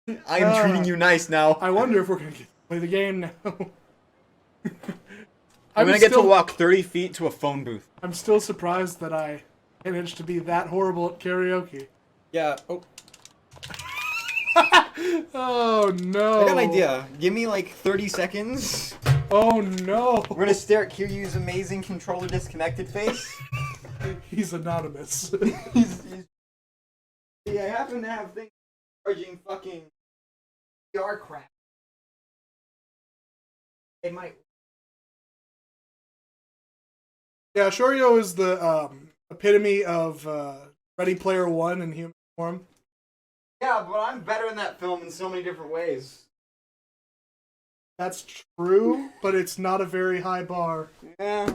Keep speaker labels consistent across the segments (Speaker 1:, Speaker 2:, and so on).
Speaker 1: I am treating you nice now.
Speaker 2: I wonder if we're gonna get to play the game now.
Speaker 1: I'm gonna get to walk 30 feet to a phone booth.
Speaker 2: I'm still surprised that I managed to be that horrible at karaoke.
Speaker 1: Yeah. Oh.
Speaker 2: Oh no.
Speaker 1: I got an idea. Give me like 30 seconds.
Speaker 2: Oh no.
Speaker 1: We're gonna stare at Kiryu's amazing controller disconnected face.
Speaker 2: He's anonymous.
Speaker 1: he's... See, I happen to have things charging fucking VR crap. It might.
Speaker 2: Yeah, Shoryo is the epitome of Ready Player One in human form.
Speaker 1: Yeah, but I'm better in that film in so many different ways.
Speaker 2: That's true, but it's not a very high bar.
Speaker 1: Yeah.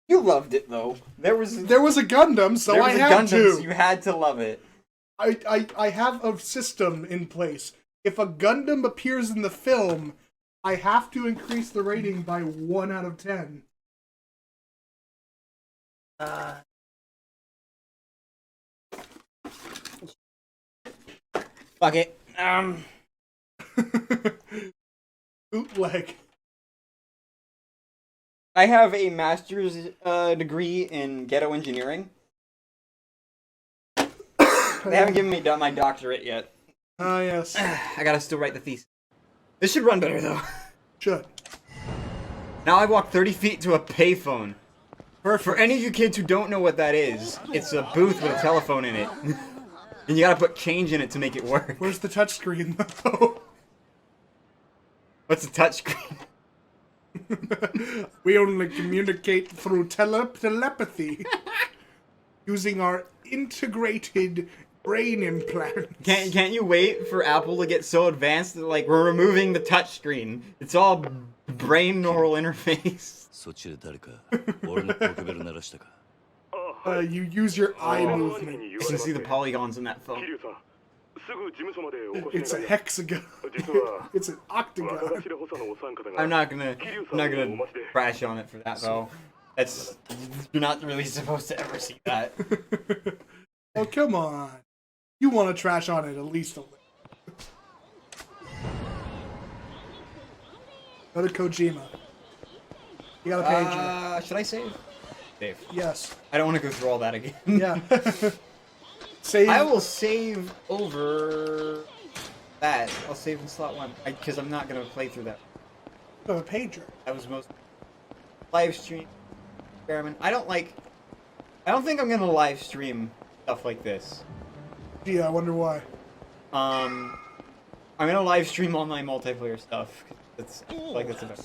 Speaker 1: You loved it though. There was
Speaker 2: a Gundam, so I had to.
Speaker 1: So you had to love it.
Speaker 2: I have a system in place. If a Gundam appears in the film, I have to increase the rating by 1 out of 10.
Speaker 1: Fuck it.
Speaker 2: Bootleg.
Speaker 1: I have a master's degree in ghetto engineering. They haven't given me my doctorate yet.
Speaker 2: Ah, yes.
Speaker 1: I gotta still write the thesis. This should run better though.
Speaker 2: Should.
Speaker 1: Now I walk 30 feet to a payphone.
Speaker 2: Perfect.
Speaker 1: For any of you kids who don't know what that is, it's a booth with a telephone in it. And you gotta put change in it to make it work.
Speaker 2: Where's the touchscreen though?
Speaker 1: What's a touchscreen?
Speaker 2: We only communicate through telepathy. Using our integrated brain implant.
Speaker 1: Can't you wait for Apple to get so advanced that, like, we're removing the touchscreen? It's all brain neural interface.
Speaker 2: You use your eye movement.
Speaker 1: You can see the polygons in that phone.
Speaker 2: It's a hexagon. It's an octagon.
Speaker 1: I'm not gonna crash on it for that though. That's, you're not really supposed to ever see that.
Speaker 2: Oh come on! You want to trash on it at least a little. Go to Kojima. You got a pager.
Speaker 1: Should I save? Save.
Speaker 2: Yes.
Speaker 1: I don't want to go through all that again.
Speaker 2: Yeah. Save.
Speaker 1: I will save over that. I'll save in slot 1 because I'm not gonna play through that.
Speaker 2: Go to pager.
Speaker 1: That was most live stream experiment. I don't think I'm gonna live stream stuff like this.
Speaker 2: Gee, I wonder why.
Speaker 1: I'm gonna live stream online multiplayer stuff. That's that's about.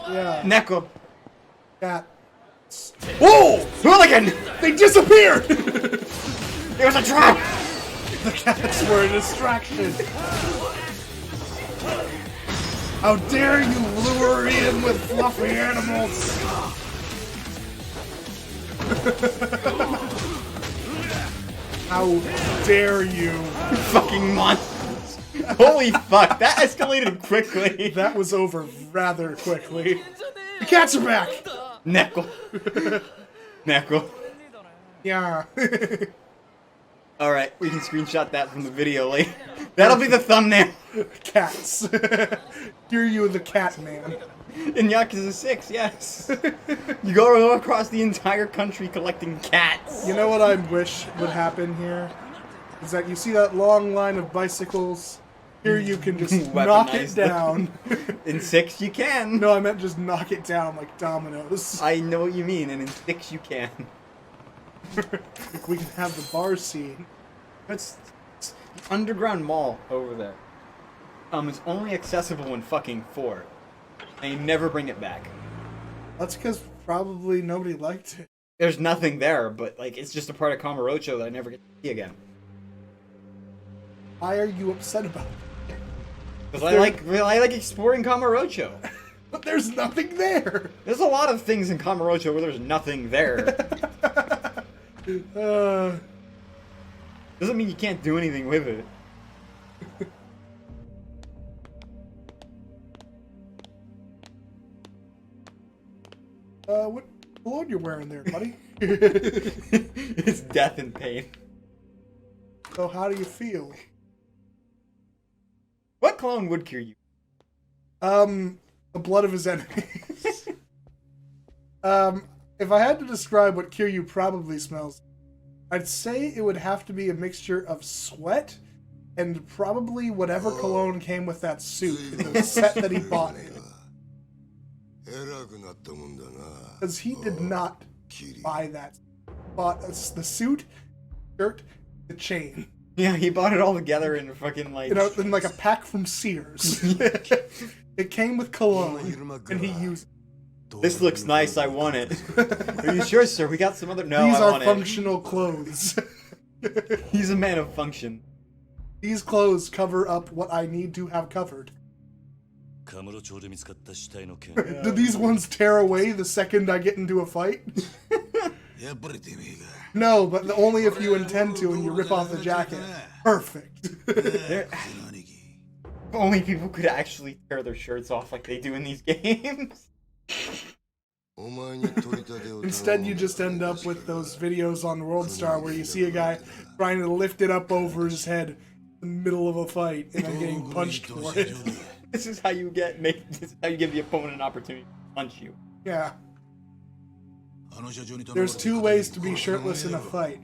Speaker 2: Yeah.
Speaker 1: Neko.
Speaker 2: Cat.
Speaker 1: Whoa! Hooligan!
Speaker 2: They disappeared!
Speaker 1: It was a trap!
Speaker 2: The cats were a distraction. How dare you lure in with fluffy animals? How dare you?
Speaker 1: Fucking monsters. Holy fuck, that escalated quickly.
Speaker 2: That was over rather quickly. The cats are back!
Speaker 1: Neko. Neko.
Speaker 2: Yeah.
Speaker 1: Alright, we can screenshot that from the video later. That'll be the thumbnail.
Speaker 2: Cats. Hear you, the cat man.
Speaker 1: In Yakuza 6, yes. You go across the entire country collecting cats.
Speaker 2: You know what I wish would happen here? Is that you see that long line of bicycles? Here you can just knock it down.
Speaker 1: In 6 you can.
Speaker 2: No, I meant just knock it down like dominoes.
Speaker 1: I know what you mean, and in 6 you can.
Speaker 2: We can have the bar scene.
Speaker 1: It's underground mall over there. It's only accessible in fucking 4. And you never bring it back.
Speaker 2: That's because probably nobody liked it.
Speaker 1: There's nothing there, but like it's just a part of Kamurocho that I never get to see again.
Speaker 2: Why are you upset about it?
Speaker 1: Because I like exploring Kamurocho.
Speaker 2: But there's nothing there.
Speaker 1: There's a lot of things in Kamurocho where there's nothing there. Doesn't mean you can't do anything with it.
Speaker 2: What cologne you're wearing there, buddy?
Speaker 1: It's death and pain.
Speaker 2: So how do you feel?
Speaker 1: What clone would cure you?
Speaker 2: The blood of his enemies. If I had to describe what Kiryu probably smells, I'd say it would have to be a mixture of sweat and probably whatever cologne came with that suit, the set that he bought. Because he did not buy that. Bought the suit, shirt, the chain.
Speaker 1: Yeah, he bought it all together in fucking like...
Speaker 2: You know, in like a pack from Sears. It came with cologne, and he used it.
Speaker 1: This looks nice, I want it. Are you sure, sir? We got some other... No,
Speaker 2: These
Speaker 1: I
Speaker 2: are
Speaker 1: want
Speaker 2: functional clothes.
Speaker 1: it. He's a man of function.
Speaker 2: These clothes cover up what I need to have covered. Do these ones tear away the second I get into a fight? No, but only if you intend to and you rip off the jacket. Perfect.
Speaker 1: If only people could actually tear their shirts off like they do in these games.
Speaker 2: Instead, you just end up with those videos on WorldStar where you see a guy trying to lift it up over his head in the middle of a fight and then getting punched for it.
Speaker 1: This is how you this is how you give the opponent an opportunity to punch you.
Speaker 2: Yeah. There's two ways to be shirtless in a fight.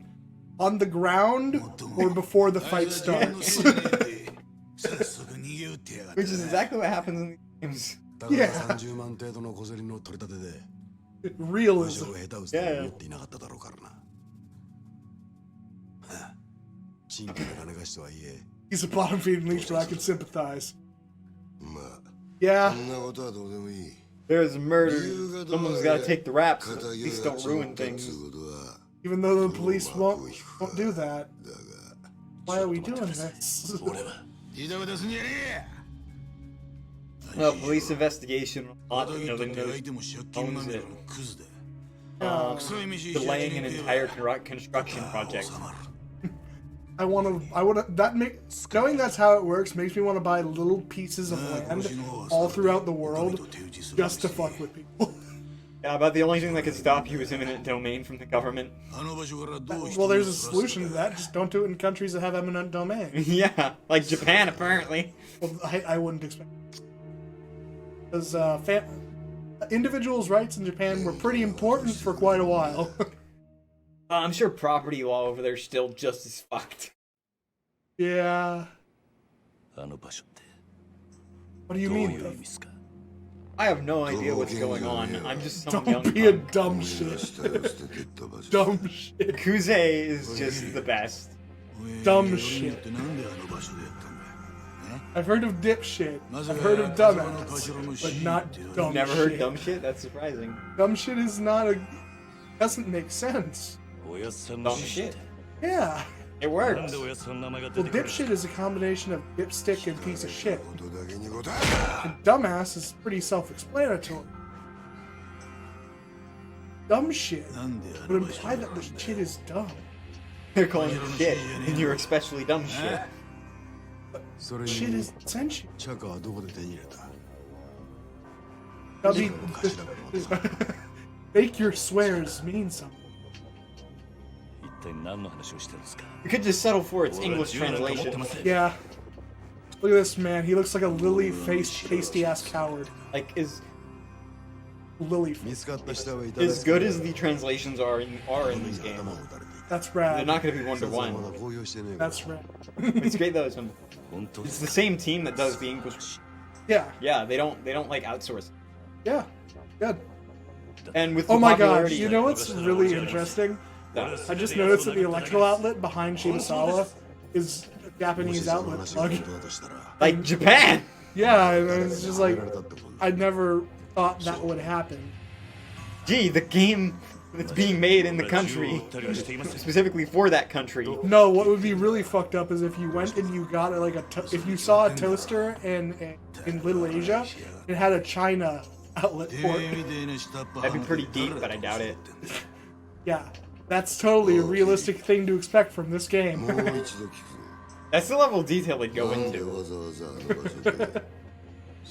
Speaker 2: On the ground or before the fight starts.
Speaker 1: Which is exactly what happens in these games.
Speaker 2: Yeah. Realism.
Speaker 1: Yeah.
Speaker 2: He's a bottom feeding leech, but I can sympathize. Yeah.
Speaker 1: There's murder. Someone's got to take the rap so at least don't ruin things.
Speaker 2: Even though the police won't do that. Why are we doing this?
Speaker 1: Well, police investigation, delaying an entire construction project.
Speaker 2: Knowing that's how it works makes me want to buy little pieces of land all throughout the world just to fuck with people.
Speaker 1: Yeah, about the only thing that could stop you is eminent domain from the government.
Speaker 2: Well, there's a solution to that. Just don't do it in countries that have eminent domain.
Speaker 1: Yeah, like Japan, apparently.
Speaker 2: Well, I wouldn't expect. Because individuals' rights in Japan were pretty important for quite a while.
Speaker 1: I'm sure property law over there is still just as fucked.
Speaker 2: Yeah. What do you mean?
Speaker 1: I have no idea what's going on. I'm just some young
Speaker 2: Don't be a dumb shit. Dumb shit.
Speaker 1: Yakuza is just the best.
Speaker 2: Dumb shit. I've heard of dipshit. I've heard of dumbass, but not dumb shit.
Speaker 1: Never heard dumb shit? That's surprising.
Speaker 2: Dumb shit is not a... doesn't make sense.
Speaker 1: Dumb shit.
Speaker 2: Yeah.
Speaker 1: It works.
Speaker 2: Well, dipshit is a combination of dipstick and piece of shit. And dumbass is pretty self-explanatory. Dumb shit would imply that the shit is dumb.
Speaker 1: They're calling you shit, and you're especially dumb shit.
Speaker 2: But shit is sentient. Make your swears mean something.
Speaker 1: You could just settle for its English translation.
Speaker 2: Yeah. Look at this man. He looks like a lily-faced, pasty-ass coward.
Speaker 1: Like, as
Speaker 2: Lily.
Speaker 1: good as the translations are in this game,
Speaker 2: That's rad.
Speaker 1: they're not going to be one-to-one.
Speaker 2: That's rad.
Speaker 1: It's great though. It's the same team that does the English.
Speaker 2: Yeah.
Speaker 1: Yeah, they don't like outsource.
Speaker 2: Yeah. Good.
Speaker 1: And with
Speaker 2: Oh my god,
Speaker 1: popularity,
Speaker 2: you know what's really interesting? I just noticed that the electrical outlet behind Shibusawa is a Japanese outlet plug.
Speaker 1: like Japan.
Speaker 2: Yeah, and it's just like, I never thought that would happen.
Speaker 1: Gee, the game that's being made in the country, specifically for that country.
Speaker 2: No, what would be really fucked up is if you went and you got like if you saw a toaster in Little Asia, it had a China outlet port.
Speaker 1: That'd be pretty deep, but I doubt it.
Speaker 2: Yeah, that's totally a realistic thing to expect from this game.
Speaker 1: That's the level of detail they go into.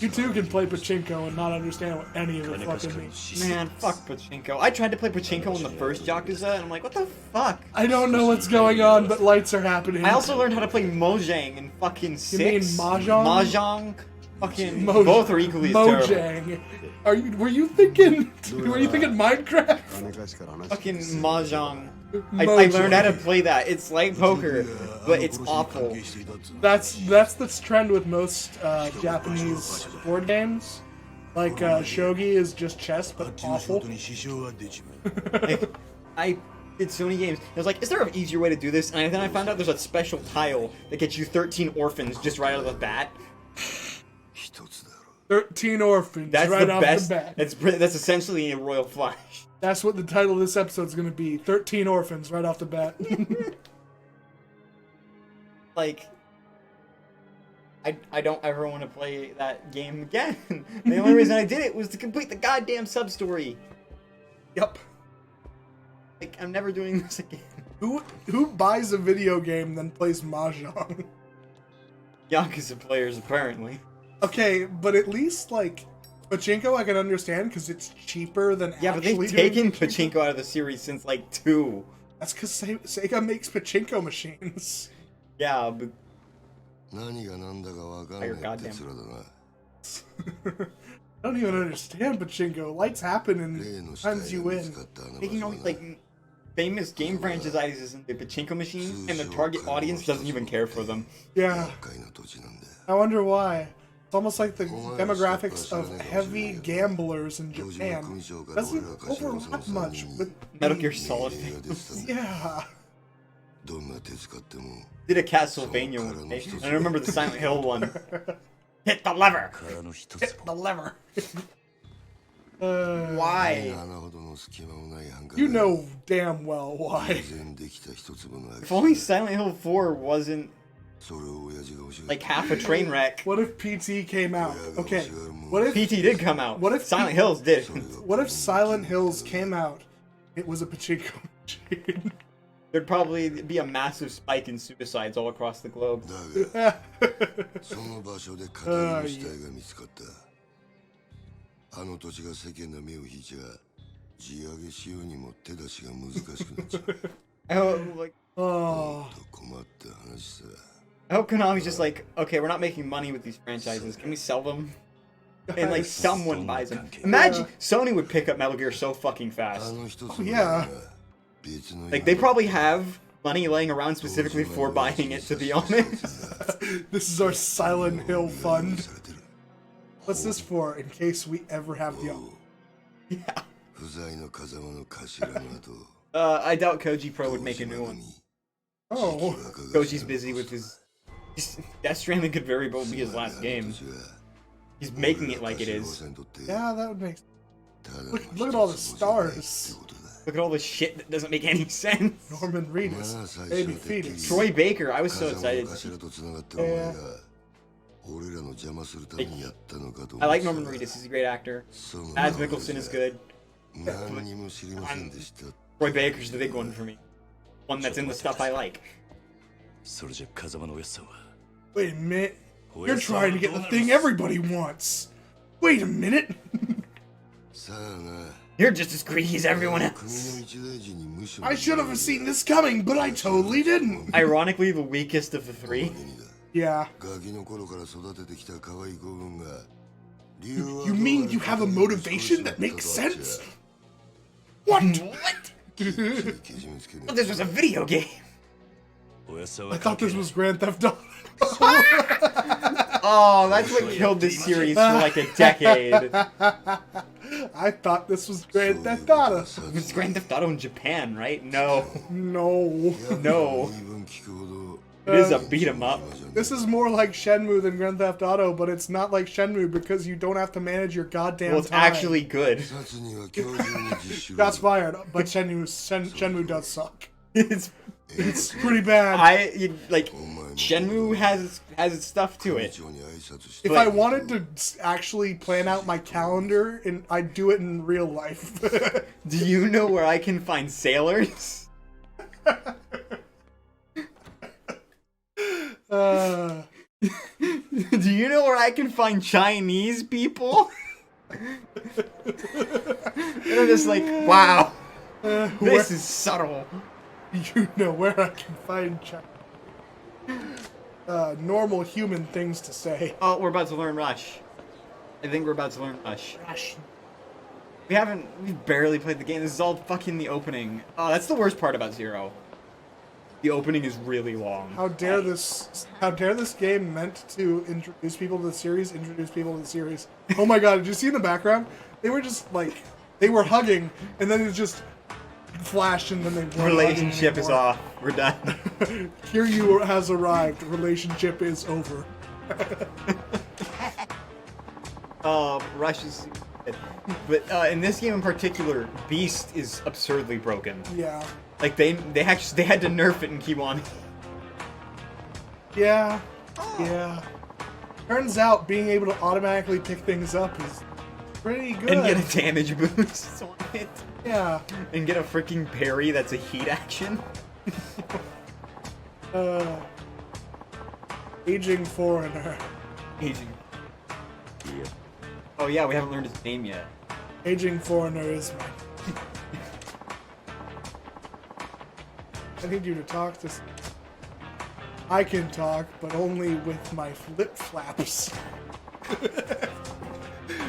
Speaker 2: You too can play pachinko and not understand what any of it fucking means.
Speaker 1: Man, fuck pachinko. I tried to play pachinko in the first Yakuza, and I'm like, what the fuck?
Speaker 2: I don't know what's going on, but lights are happening.
Speaker 1: I also learned how to play Mojang in fucking 6.
Speaker 2: You mean Mahjong?
Speaker 1: Mahjong? Fucking both are equally as terrible.
Speaker 2: Mojang. Were you thinking Minecraft?
Speaker 1: Fucking Mahjong. I learned how to play that. It's like poker, but it's awful.
Speaker 2: That's the trend with most Japanese board games. Like shogi is just chess, but awful.
Speaker 1: I did so many games. I was like, is there an easier way to do this? And then I found out there's a special tile that gets you 13 orphans just right out of the bat.
Speaker 2: 13 orphans
Speaker 1: That's
Speaker 2: right
Speaker 1: the
Speaker 2: off
Speaker 1: best.
Speaker 2: the bat.
Speaker 1: That's essentially a royal flush.
Speaker 2: That's what the title of this episode is going to be. 13 orphans right off the bat.
Speaker 1: Like, I don't ever want to play that game again. The only reason I did it was to complete the goddamn sub-story.
Speaker 2: Yep.
Speaker 1: Like, I'm never doing this again.
Speaker 2: Who buys a video game then plays Mahjong?
Speaker 1: Yakuza players, apparently.
Speaker 2: Okay, but at least, like, pachinko I can understand because it's cheaper than
Speaker 1: Yeah, but they've taken pachinko out of the series since, like, 2.
Speaker 2: That's because Sega makes pachinko machines.
Speaker 1: Yeah, but...
Speaker 3: Higher
Speaker 1: goddamn.
Speaker 2: I don't even understand pachinko. Lights happen and times you win.
Speaker 1: Making all these, like, famous game franchises into pachinko machines, and the target audience doesn't even care for them.
Speaker 2: Yeah. I wonder why. It's almost like the demographics of heavy gamblers in Japan doesn't overlap much with
Speaker 1: Metal Gear Solid.
Speaker 2: Yeah.
Speaker 1: Did a Castlevania one, eh? And I remember the Silent Hill one. Hit the lever!
Speaker 2: Hit the lever.
Speaker 1: Why?
Speaker 2: You know damn well why.
Speaker 1: If only Silent Hill 4 wasn't like half a train wreck.
Speaker 2: What if PT came out? Okay. What if
Speaker 1: PT did come out.
Speaker 2: What if
Speaker 1: Silent Hills did?
Speaker 2: What if Silent Hills came out? It was a pachinko machine.
Speaker 1: There'd probably be a massive spike in suicides all across the globe.
Speaker 2: Yeah.
Speaker 3: あの土地が世間の目を引いちゃ地上げしようにも手出しが難しくなっちゃう。
Speaker 1: I hope, like,
Speaker 2: Oh.
Speaker 3: 困った話さ。
Speaker 1: I hope Konami's just like, okay, we're not making money with these franchises. Can we sell them? And like someone buys them. Imagine Sony would pick up Metal Gear so fucking fast.
Speaker 2: Yeah.
Speaker 1: Like they probably have money laying around specifically for buying it, to be honest.
Speaker 2: This is our Silent Hill fund. What's this for? In case we ever have the.
Speaker 1: Yeah.
Speaker 3: 不在の風間の頭の後。
Speaker 1: I doubt Koji Pro would make a new one.
Speaker 2: Oh.
Speaker 1: Koji's busy with his... Death Stranding could very well be his last game. He's making it like it is.
Speaker 2: Yeah, that would make. Look at all the stars.
Speaker 1: Look at all the shit that doesn't make any sense.
Speaker 2: Norman Reedus, baby fetus.
Speaker 1: Troy Baker, I was so excited.
Speaker 2: Yeah.
Speaker 1: Like, I like Norman Reedus, he's a great actor. Mads Mikkelsen is good. Troy Baker's the big one for me. One that's in the stuff I like.
Speaker 2: Wait a minute. You're trying to get the thing everybody wants. Wait a minute.
Speaker 1: You're just as greedy as everyone else.
Speaker 2: I should have seen this coming, but I totally didn't.
Speaker 1: Ironically, the weakest of the three.
Speaker 2: Yeah. You mean you have a motivation that makes sense? What?
Speaker 1: What? Well, this was a video game.
Speaker 2: I thought this was Grand Theft Auto.
Speaker 1: Oh, that's what killed this series for like a decade.
Speaker 2: I thought this was Grand Theft Auto.
Speaker 1: It's Grand Theft Auto in Japan, right? No.
Speaker 2: No.
Speaker 1: No. It is a beat 'em up.
Speaker 2: This is more like Shenmue than Grand Theft Auto, but it's not like Shenmue because you don't have to manage your goddamn
Speaker 1: Well, it's
Speaker 2: time.
Speaker 1: actually good.
Speaker 2: Shots fired, but Shenmue does suck.
Speaker 1: It's
Speaker 2: pretty bad.
Speaker 1: Shenmue has its stuff to it.
Speaker 2: If I wanted to actually plan out my calendar, I'd do it in real life.
Speaker 1: Do you know where I can find sailors? Do you know where I can find Chinese people? And I'm just like, wow, this is subtle.
Speaker 2: You know where I can find normal human things to say.
Speaker 1: Oh, we're about to learn Rush. I think we're about to learn Rush. We've barely played the game. This is all fucking the opening. Oh, that's the worst part about Zero. The opening is really long.
Speaker 2: How dare this game meant to introduce people to the series, Oh my god, did you see in the background? They were just like, they were hugging, and then it just flashed, and then they weren't.
Speaker 1: Relationship is off. We're done.
Speaker 2: Kiryu has arrived. Relationship is over.
Speaker 1: Rush is... But in this game in particular, Beast is absurdly broken.
Speaker 2: Yeah.
Speaker 1: Like they had to nerf it in Kiwami.
Speaker 2: Yeah. Yeah. Turns out being able to automatically pick things up is pretty good.
Speaker 1: And get a damage boost on it.
Speaker 2: Yeah.
Speaker 1: And get a freaking parry that's a heat action.
Speaker 2: Aging foreigner.
Speaker 1: Aging. Yeah. Oh yeah, we haven't learned his name yet.
Speaker 2: Aging foreigner is my... I need you to talk to... I can talk, but only with my flip flaps.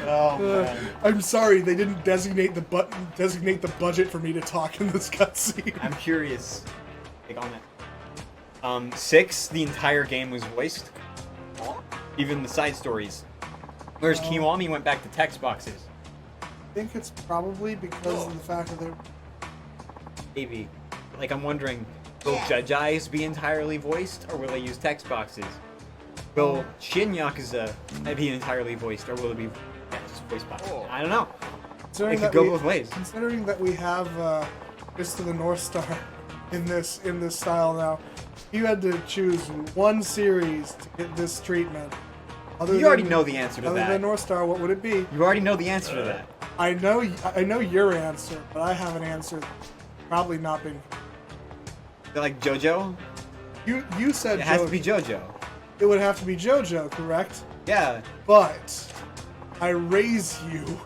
Speaker 1: Oh man.
Speaker 2: I'm sorry, they didn't designate the budget for me to talk in this cutscene.
Speaker 1: I'm curious. Take on that. 6, the entire game was voiced. Even the side stories. Whereas Kiwami went back to text boxes.
Speaker 2: I think it's probably because of the fact that they're...
Speaker 1: Maybe. Like, I'm wondering, will Judge Eyes be entirely voiced, or will they use text boxes? Will Shin Yakuza be entirely voiced, or will it be just voice box? I don't know. It could go both ways.
Speaker 2: Considering that we have Fist of the North Star in this style now, you had to choose one series to get this treatment.
Speaker 1: You already know the answer to that.
Speaker 2: Other than North Star, what would it be?
Speaker 1: You already know the answer to that.
Speaker 2: I know your answer, but I have an answer that's probably not been...
Speaker 1: Like JoJo?
Speaker 2: You said
Speaker 1: it has to be JoJo.
Speaker 2: It would have to be JoJo, correct?
Speaker 1: Yeah.
Speaker 2: But I raise you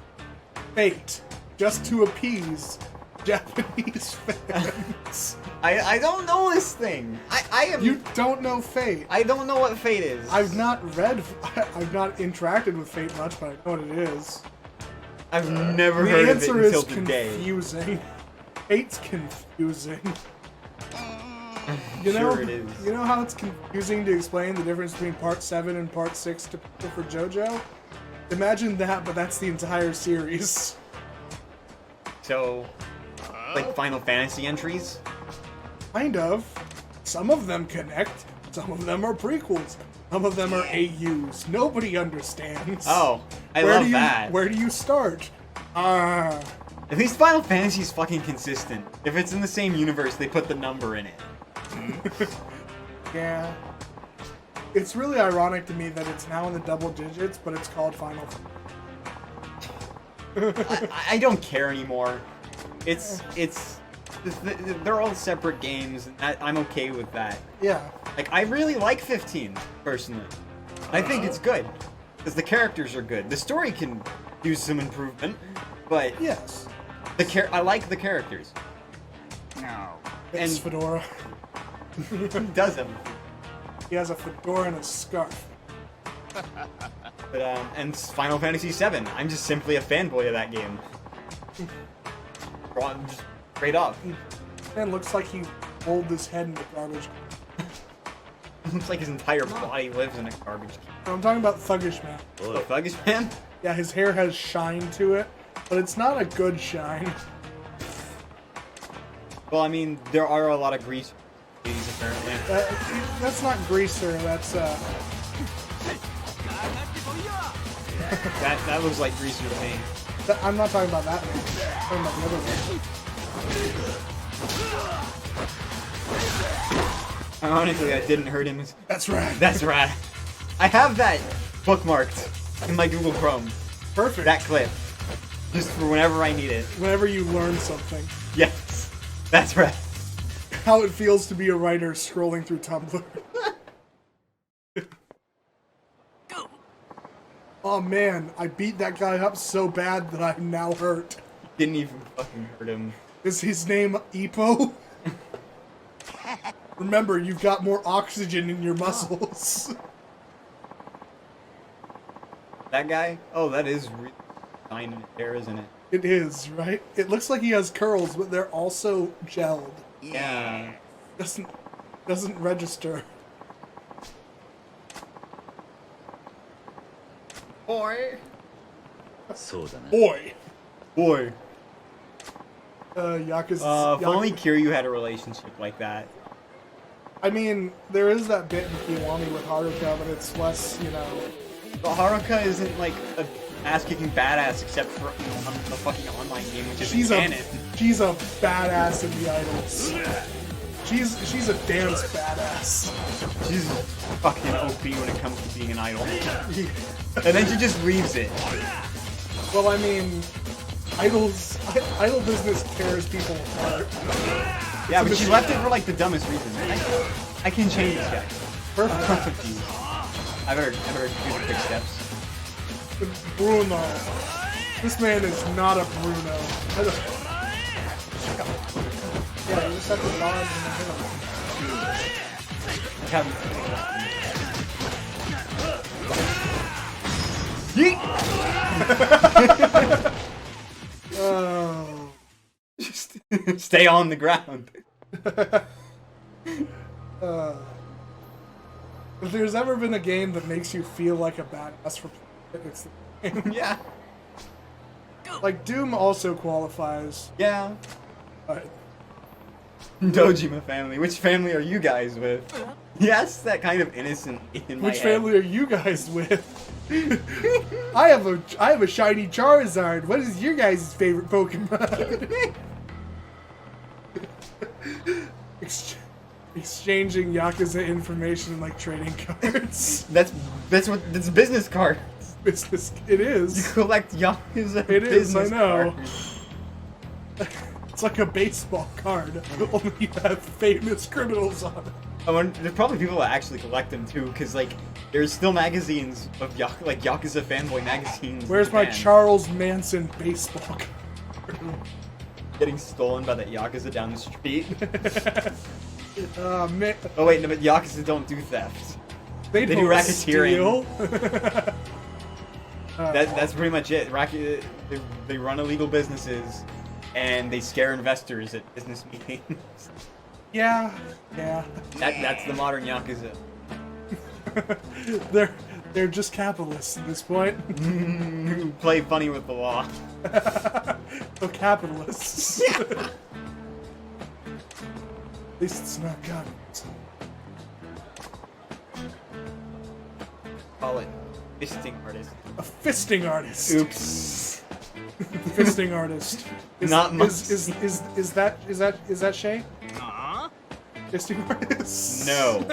Speaker 2: Fate just to appease Japanese fans.
Speaker 1: I don't know this thing. I am.
Speaker 2: You don't know Fate.
Speaker 1: I don't know what Fate is.
Speaker 2: I've not interacted with Fate much, but I know what it is.
Speaker 1: I've never heard of it until today.
Speaker 2: The answer is confusing. Fate's confusing. You know,
Speaker 1: sure it is.
Speaker 2: You know how it's confusing to explain the difference between Part 7 and Part 6 to people for JoJo? Imagine that, but that's the entire series.
Speaker 1: So, like Final Fantasy entries?
Speaker 2: Kind of. Some of them connect. Some of them are prequels. Some of them are AUs. Nobody understands.
Speaker 1: Oh, I love that.
Speaker 2: Where do you start?
Speaker 1: At least Final Fantasy is fucking consistent. If it's in the same universe, they put the number in it.
Speaker 2: Yeah. It's really ironic to me that it's now in the double digits, but it's called Final Fantasy.
Speaker 1: I don't care anymore. They're all separate games, and I'm okay with that.
Speaker 2: Yeah.
Speaker 1: Like, I really like 15, personally. I think it's good. Because the characters are good. The story can use some improvement, but...
Speaker 2: Yes.
Speaker 1: I like the characters.
Speaker 2: No. It's Fedora.
Speaker 1: He does have.
Speaker 2: He has a fedora and a scarf.
Speaker 1: But and Final Fantasy VII. I'm just simply a fanboy of that game. Just straight up.
Speaker 2: Man, looks like he rolled his head in the garbage.
Speaker 1: Looks like his entire body lives in a garbage can.
Speaker 2: I'm talking about Thuggish Man.
Speaker 1: Oh, Thuggish Man?
Speaker 2: Yeah, his hair has shine to it, but it's not a good shine.
Speaker 1: Well, I mean, there are a lot of grease apparently.
Speaker 2: That's not greaser, that's
Speaker 1: that looks like greaser to me.
Speaker 2: I'm not talking about that one. I'm talking about the other one.
Speaker 1: Ironically, I didn't hurt him.
Speaker 2: That's right.
Speaker 1: That's right. I have that bookmarked in my Google Chrome.
Speaker 2: Perfect.
Speaker 1: That clip. Just for whenever I need it.
Speaker 2: Whenever you learn something.
Speaker 1: Yes. That's right.
Speaker 2: How it feels to be a writer scrolling through Tumblr. Oh man, I beat that guy up so bad that I'm now hurt.
Speaker 1: Didn't even fucking hurt him.
Speaker 2: Is his name Ipo? Remember, you've got more oxygen in your muscles.
Speaker 1: That guy? Oh, that is really fine in his hair, isn't it?
Speaker 2: It is, right? It looks like he has curls, but they're also gelled.
Speaker 1: Yeah.
Speaker 2: Doesn't register.
Speaker 1: Boy.
Speaker 2: Boy.
Speaker 1: Boy.
Speaker 2: Yakuza.
Speaker 1: If only Kiryu had a relationship like that.
Speaker 2: I mean, there is that bit in Kiwami with Haruka, but it's less, you know...
Speaker 1: But Haruka isn't like a ass-kicking badass except for the fucking online game, which is canon.
Speaker 2: She's a badass in the idols. She's a dance badass.
Speaker 1: She's fucking OP when it comes to being an idol. And then she just leaves it.
Speaker 2: Well, I mean, idol business tears people apart.
Speaker 1: Yeah, but she left it for like the dumbest reason. I can change this guy.
Speaker 2: Perfect.
Speaker 1: I'm confused. I better do the quick steps.
Speaker 2: Bruno. This man is not a Bruno. Yeah, you just have to dodge in the middle.
Speaker 1: Yeet! Oh. Just stay on the ground.
Speaker 2: If there's ever been a game that makes you feel like a badass for playing it, it's the game.
Speaker 1: Yeah.
Speaker 2: Like, Doom also qualifies.
Speaker 1: Yeah.
Speaker 2: But
Speaker 1: Dojima family. Which family are you guys with? Yes, that kind of innocent in my
Speaker 2: which
Speaker 1: head.
Speaker 2: family are you guys with? I have a shiny Charizard. What is your guys' favorite Pokemon? Exchanging Yakuza information in like trading cards.
Speaker 1: That's business cards.
Speaker 2: Business. It
Speaker 1: You
Speaker 2: is.
Speaker 1: collect Yakuza
Speaker 2: It is. I
Speaker 1: business
Speaker 2: know.
Speaker 1: cards.
Speaker 2: It's like a baseball card. Only you have famous criminals on it.
Speaker 1: I wonder, there's probably people that actually collect them too, because like there's still magazines of Yakuza fanboy magazines.
Speaker 2: Where's
Speaker 1: in
Speaker 2: my
Speaker 1: Japan
Speaker 2: Charles Manson baseball card?
Speaker 1: getting stolen by that Yakuza down the street?
Speaker 2: Man.
Speaker 1: Oh wait, no, but Yakuza don't do theft.
Speaker 2: They
Speaker 1: do
Speaker 2: don't
Speaker 1: racketeering.
Speaker 2: steal.
Speaker 1: That's pretty much it. They run illegal businesses, and they scare investors at business meetings.
Speaker 2: Yeah.
Speaker 1: That's the modern Yakuza.
Speaker 2: They're just capitalists at this point.
Speaker 1: Who play funny with the law.
Speaker 2: So capitalists. At least it's not communism.
Speaker 1: Call it fisting artist.
Speaker 2: A fisting artist.
Speaker 1: Oops.
Speaker 2: Fisting artist.
Speaker 1: Not much.
Speaker 2: Is that Shay? Fisting artist.
Speaker 1: No.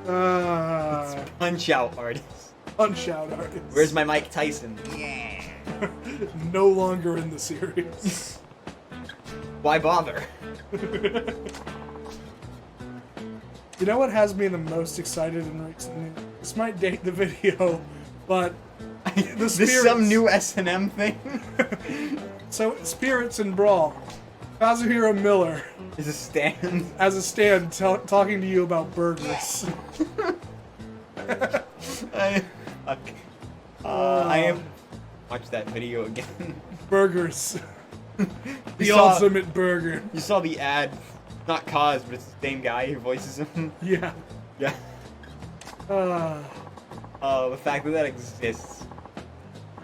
Speaker 2: It's
Speaker 1: Punch out artist.
Speaker 2: Punch out artist.
Speaker 1: Where's my Mike Tyson?
Speaker 2: No longer in the series.
Speaker 1: Why bother?
Speaker 2: You know what has me the most excited in recent news? This might date the video, but
Speaker 1: This is some new S&M thing?
Speaker 2: So, Spirits and Brawl. Kazuhiro Miller
Speaker 1: Is a stand.
Speaker 2: as a stand talking to you about burgers.
Speaker 1: I am. Watch that video again.
Speaker 2: Burgers. The
Speaker 1: You saw-
Speaker 2: ultimate burger.
Speaker 1: You saw the ad, not Kaz, but it's the same guy who voices him.
Speaker 2: Yeah.
Speaker 1: Yeah. The fact that exists.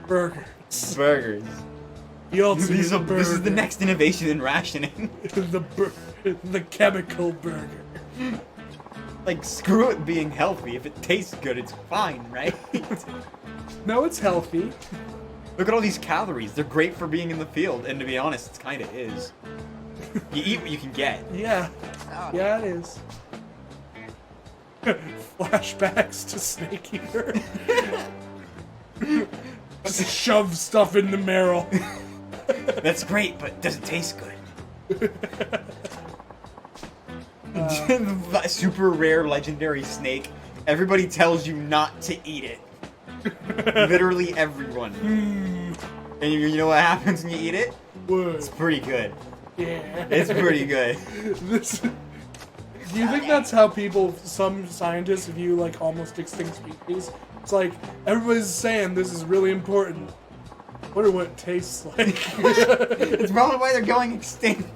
Speaker 2: Burgers.
Speaker 1: Burgers.
Speaker 2: The ultimate burger.
Speaker 1: This is the next innovation in rationing.
Speaker 2: the chemical burger.
Speaker 1: Like, screw it being healthy. If it tastes good, it's fine, right?
Speaker 2: No, it's healthy.
Speaker 1: Look at all these calories. They're great for being in the field, and to be honest, it kind of is. You eat what you can get.
Speaker 2: Yeah. Yeah, it is. Flashbacks to Snake Eater. Just shove stuff in the marrow.
Speaker 1: That's great, but it doesn't taste good. Super rare legendary snake. Everybody tells you not to eat it. Literally everyone. And you know what happens when you eat it?
Speaker 2: What?
Speaker 1: It's pretty good.
Speaker 2: Yeah.
Speaker 1: It's pretty good.
Speaker 2: This. Do you think that's how some scientists view like almost extinct species? It's like everybody's saying this is really important. I wonder what it tastes like.
Speaker 1: It's probably why they're going extinct.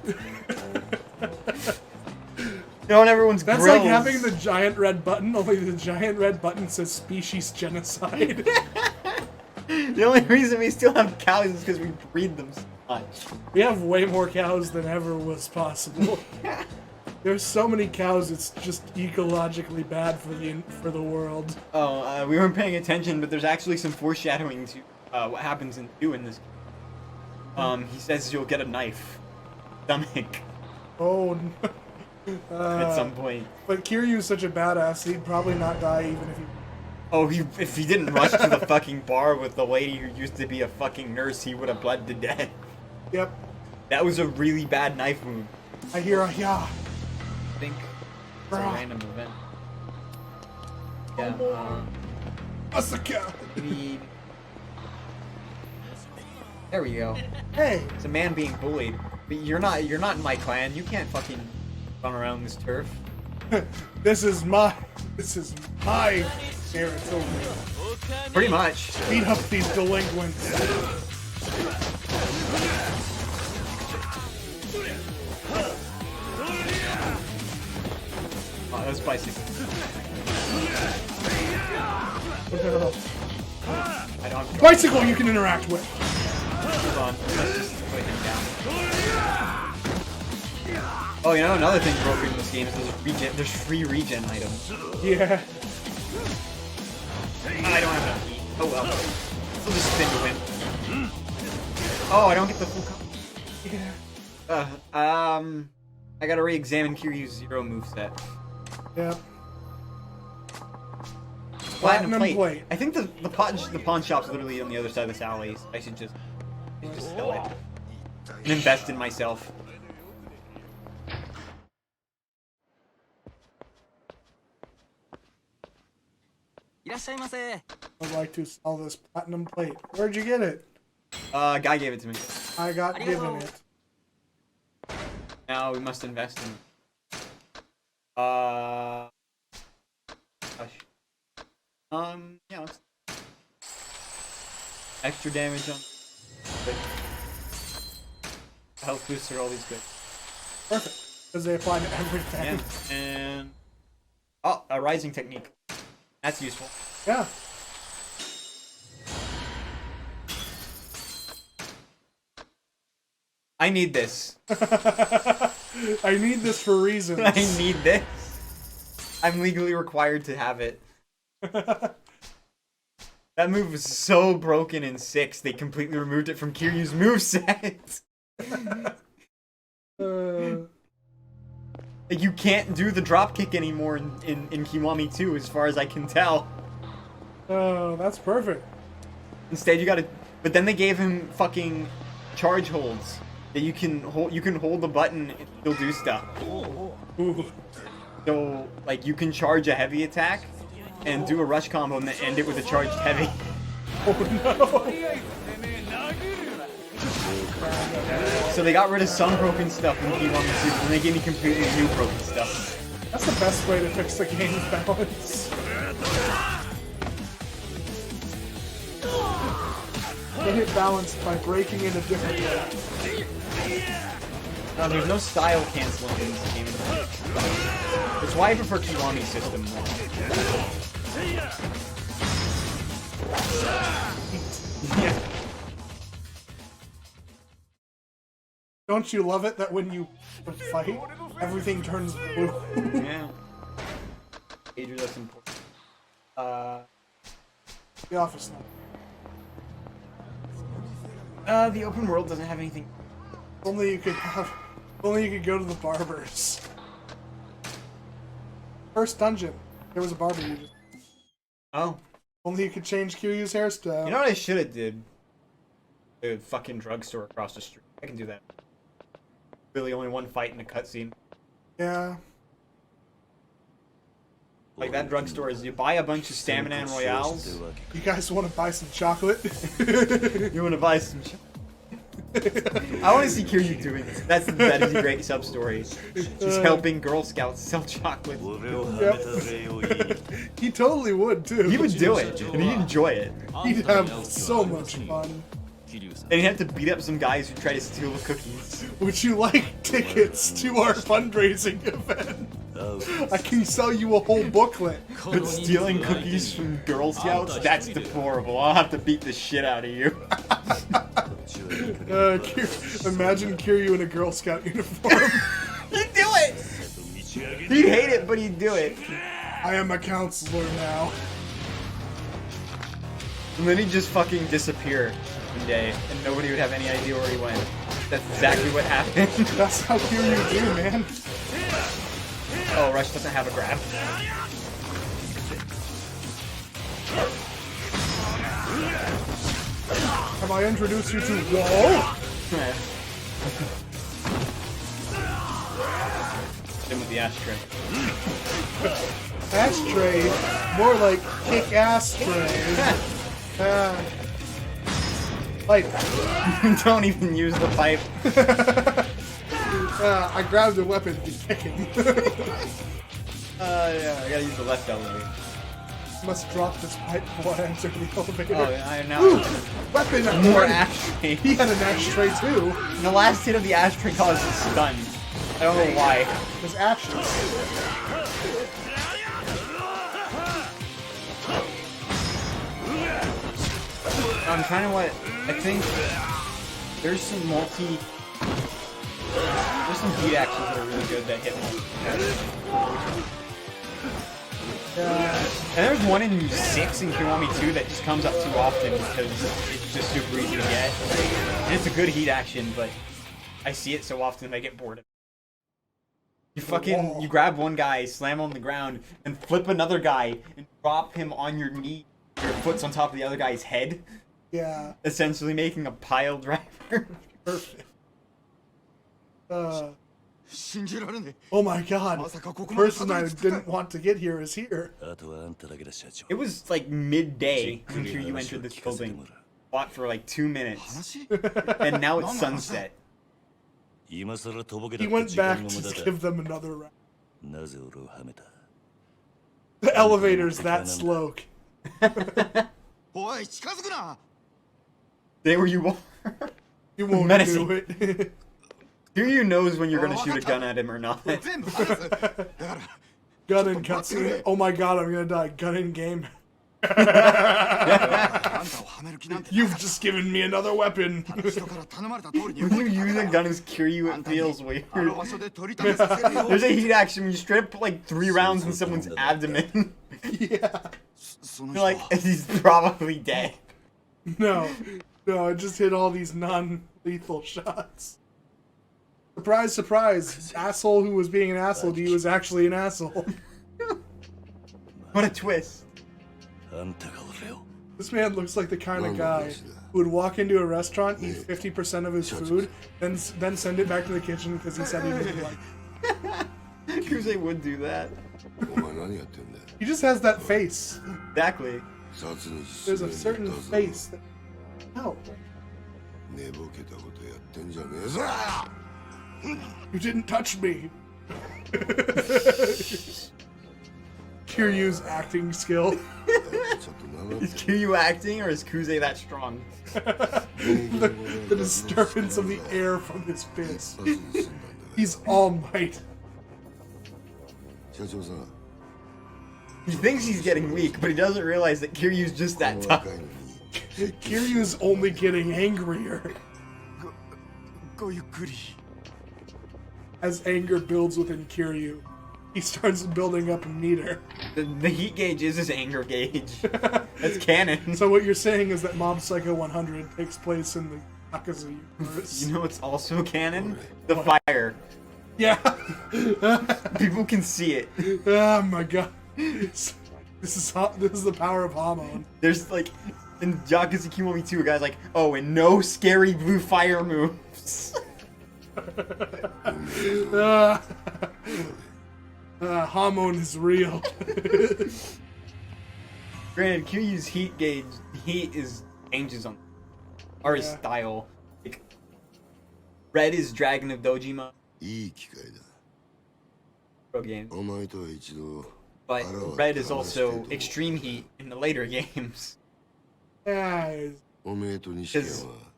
Speaker 1: You know, everyone's
Speaker 2: That's
Speaker 1: grills.
Speaker 2: like having the giant red button, only the giant red button says species genocide.
Speaker 1: The only reason we still have cows is because we breed them so much.
Speaker 2: We have way more cows than ever was possible. There's so many cows, it's just ecologically bad for the world.
Speaker 1: Oh, we weren't paying attention, but there's actually some foreshadowing to what happens in 2 in this. He says you'll get a knife. Stomach.
Speaker 2: Oh no.
Speaker 1: At some point.
Speaker 2: But Kiryu's such a badass, he'd probably not die even if he...
Speaker 1: Oh, if he didn't rush to the fucking bar with the lady who used to be a fucking nurse, he would have bled to death.
Speaker 2: Yep.
Speaker 1: That was a really bad knife move.
Speaker 2: I hear a yeah.
Speaker 1: I think it's a random event. Yeah,
Speaker 2: Asuka!
Speaker 1: maybe... There we go.
Speaker 2: Hey!
Speaker 1: It's a man being bullied. But you're not in my clan. You can't fucking run around this turf.
Speaker 2: This is my territory.
Speaker 1: Pretty much.
Speaker 2: Beat up these delinquents.
Speaker 1: Oh, that was bicycle. I don't have to
Speaker 2: Bicycle you can interact with.
Speaker 1: Hold on. Let's just put him down. Oh, you know another thing broken in this game is there's free regen items.
Speaker 2: Yeah.
Speaker 1: I don't have enough heat. Oh well. We'll just spin to win. Oh, I don't get the full combo.
Speaker 2: Yeah.
Speaker 1: I gotta re-examine Kiryu's 0 moveset.
Speaker 2: Yep.
Speaker 1: Platinum plate.
Speaker 2: plate.
Speaker 1: I think the pawn shop's literally on the other side of this alley. I should just sell it and invest in myself.
Speaker 2: I'd like to sell this platinum plate. Where'd you get it?
Speaker 1: Guy gave it to me.
Speaker 2: I got given it.
Speaker 1: Now we must invest in. Gosh. Yeah. Let's... Extra damage on. Good. Health boosts are always good.
Speaker 2: Perfect. Because they apply to everything.
Speaker 1: Yeah. And oh, a rising technique. That's useful.
Speaker 2: Yeah.
Speaker 1: I need this.
Speaker 2: I need this for reasons.
Speaker 1: I need this. I'm legally required to have it. That move was so broken in 6, they completely removed it from Kiryu's moveset. Like, you can't do the dropkick anymore in Kiwami 2, as far as I can tell.
Speaker 2: Oh, that's perfect.
Speaker 1: Instead, you gotta... But then they gave him fucking charge holds. That you can hold the button and he'll do stuff.
Speaker 2: Ooh.
Speaker 1: So, like, you can charge a heavy attack and do a rush combo and then end it with a charged heavy.
Speaker 2: Oh no!
Speaker 1: So they got rid of some broken stuff in Kiwami 2, and they gave me completely new broken stuff.
Speaker 2: That's the best way to fix the game's balance. Get it balanced by breaking in a different way.
Speaker 1: There's no style canceling in this game. That's why I prefer Kiwami system more. Yeah.
Speaker 2: Don't you love it that when you fight, everything turns blue?
Speaker 1: Yeah. Major, that's important.
Speaker 2: The office
Speaker 1: The open world doesn't have anything.
Speaker 2: Only you could go to the barbers. First dungeon, there was a barber you just...
Speaker 1: Oh.
Speaker 2: Only you could change Kiryu's hairstyle.
Speaker 1: You know what I should have did? The fucking drugstore across the street. I can do that. Really only one fight in a cutscene.
Speaker 2: Yeah.
Speaker 1: Like that drugstore is, you buy a bunch of stamina and royales.
Speaker 2: You guys want to buy some chocolate?
Speaker 1: You want to buy some I want to see Kiryu doing this. That is a great sub story. Just helping Girl Scouts sell chocolate.
Speaker 2: Yep. He totally would too.
Speaker 1: He would do it, and he'd enjoy it.
Speaker 2: He'd have so much fun.
Speaker 1: And he'd have to beat up some guys who try to steal the cookies.
Speaker 2: Would you like tickets to our fundraising event? I can sell you a whole booklet.
Speaker 1: But stealing cookies from Girl Scouts? That's deplorable. I'll have to beat the shit out of you.
Speaker 2: Imagine Kiryu in a Girl Scout uniform.
Speaker 1: He'd do it! He'd hate it, but he'd do it.
Speaker 2: I am a counselor now.
Speaker 1: And then he'd just fucking disappear one day, and nobody would have any idea where he went. That's exactly what happened.
Speaker 2: That's how Kiryu do, man.
Speaker 1: Oh, Rush doesn't have a grab.
Speaker 2: Have I introduced you to Whoa?
Speaker 1: Him with the ashtray.
Speaker 2: Ashtray? More like kick ass tray. Pipe.
Speaker 1: Don't even use the pipe.
Speaker 2: I grabbed a weapon to be kicking.
Speaker 1: Yeah, I gotta use the left elevator.
Speaker 2: Must drop this pipe before I enter the elevator.
Speaker 1: Oh, I know.
Speaker 2: Weapon!
Speaker 1: More ashtray.
Speaker 2: He had an ashtray too.
Speaker 1: The last hit of the ashtray causes a stun. I don't know why.
Speaker 2: There's ashes.
Speaker 1: I'm trying to I think there's some there's some beat actions that are really good that hit multi. And there's one in 6 in Kiwami 2 that just comes up too often because it's just super easy to get. And it's a good heat action, but I see it so often that I get bored of it. You grab one guy, slam him on the ground, and flip another guy and drop him on your knee. Your foot's on top of the other guy's head.
Speaker 2: Yeah.
Speaker 1: Essentially making a pile driver.
Speaker 2: Perfect. Oh my god. The person I didn't want to get here is here.
Speaker 1: It was like midday when you entered this building. Fought for like 2 minutes. And now it's sunset.
Speaker 2: He went back to give them another round. The elevator's that slow.
Speaker 1: Stay where you are.
Speaker 2: You won't
Speaker 1: Menacing.
Speaker 2: do it.
Speaker 1: Kiryu knows when you're gonna shoot a gun at him or not.
Speaker 2: Gun in cutscene. Oh my god, I'm gonna die. Gun in game. You've just given me another weapon.
Speaker 1: When you use a gun as Kiryu, it feels weird. There's a heat action when you straight up put like 3 rounds in someone's abdomen.
Speaker 2: Yeah.
Speaker 1: You're like, he's probably dead.
Speaker 2: No, I just hit all these non-lethal shots. Surprise, surprise. Asshole who was being an asshole to you is actually an asshole.
Speaker 1: What a twist.
Speaker 2: This man looks like the kind of guy who would walk into a restaurant, eat 50% of his food, then send it back to the kitchen because he said he didn't like it.
Speaker 1: Kuze would do that.
Speaker 2: He just has that face.
Speaker 1: Exactly.
Speaker 2: There's a certain face that... No. You didn't touch me. Kiryu's acting skill.
Speaker 1: Is Kiryu acting or is Kuze that strong?
Speaker 2: the disturbance of the air from his fist. He's all might.
Speaker 1: He thinks he's getting weak, but he doesn't realize that Kiryu's just that tough.
Speaker 2: Kiryu's only getting angrier. As anger builds within Kiryu, he starts building up a meter.
Speaker 1: The heat gauge is his anger gauge. That's canon.
Speaker 2: So what you're saying is that Mob Psycho 100 takes place in the Yakuza universe.
Speaker 1: You know what's also canon? The fire.
Speaker 2: Yeah.
Speaker 1: People can see it.
Speaker 2: Oh my god. This is the power of hormone.
Speaker 1: There's like in Yakuza Kiwami 2, a guy's like, oh, and no scary blue fire moves.
Speaker 2: Hormone is real.
Speaker 1: Granted, Kiryu's heat gauge, heat is changes on, or his
Speaker 2: Yeah.
Speaker 1: style. Like, red is Dragon of Dojima
Speaker 3: いい機会だ。
Speaker 1: pro games,
Speaker 3: お前とは一度
Speaker 1: but
Speaker 3: 腹を
Speaker 1: red
Speaker 3: 割って
Speaker 1: is
Speaker 3: 話したいと
Speaker 1: also
Speaker 3: 思う。
Speaker 1: extreme heat in the later games.
Speaker 2: Yeah,
Speaker 3: おめえと西見は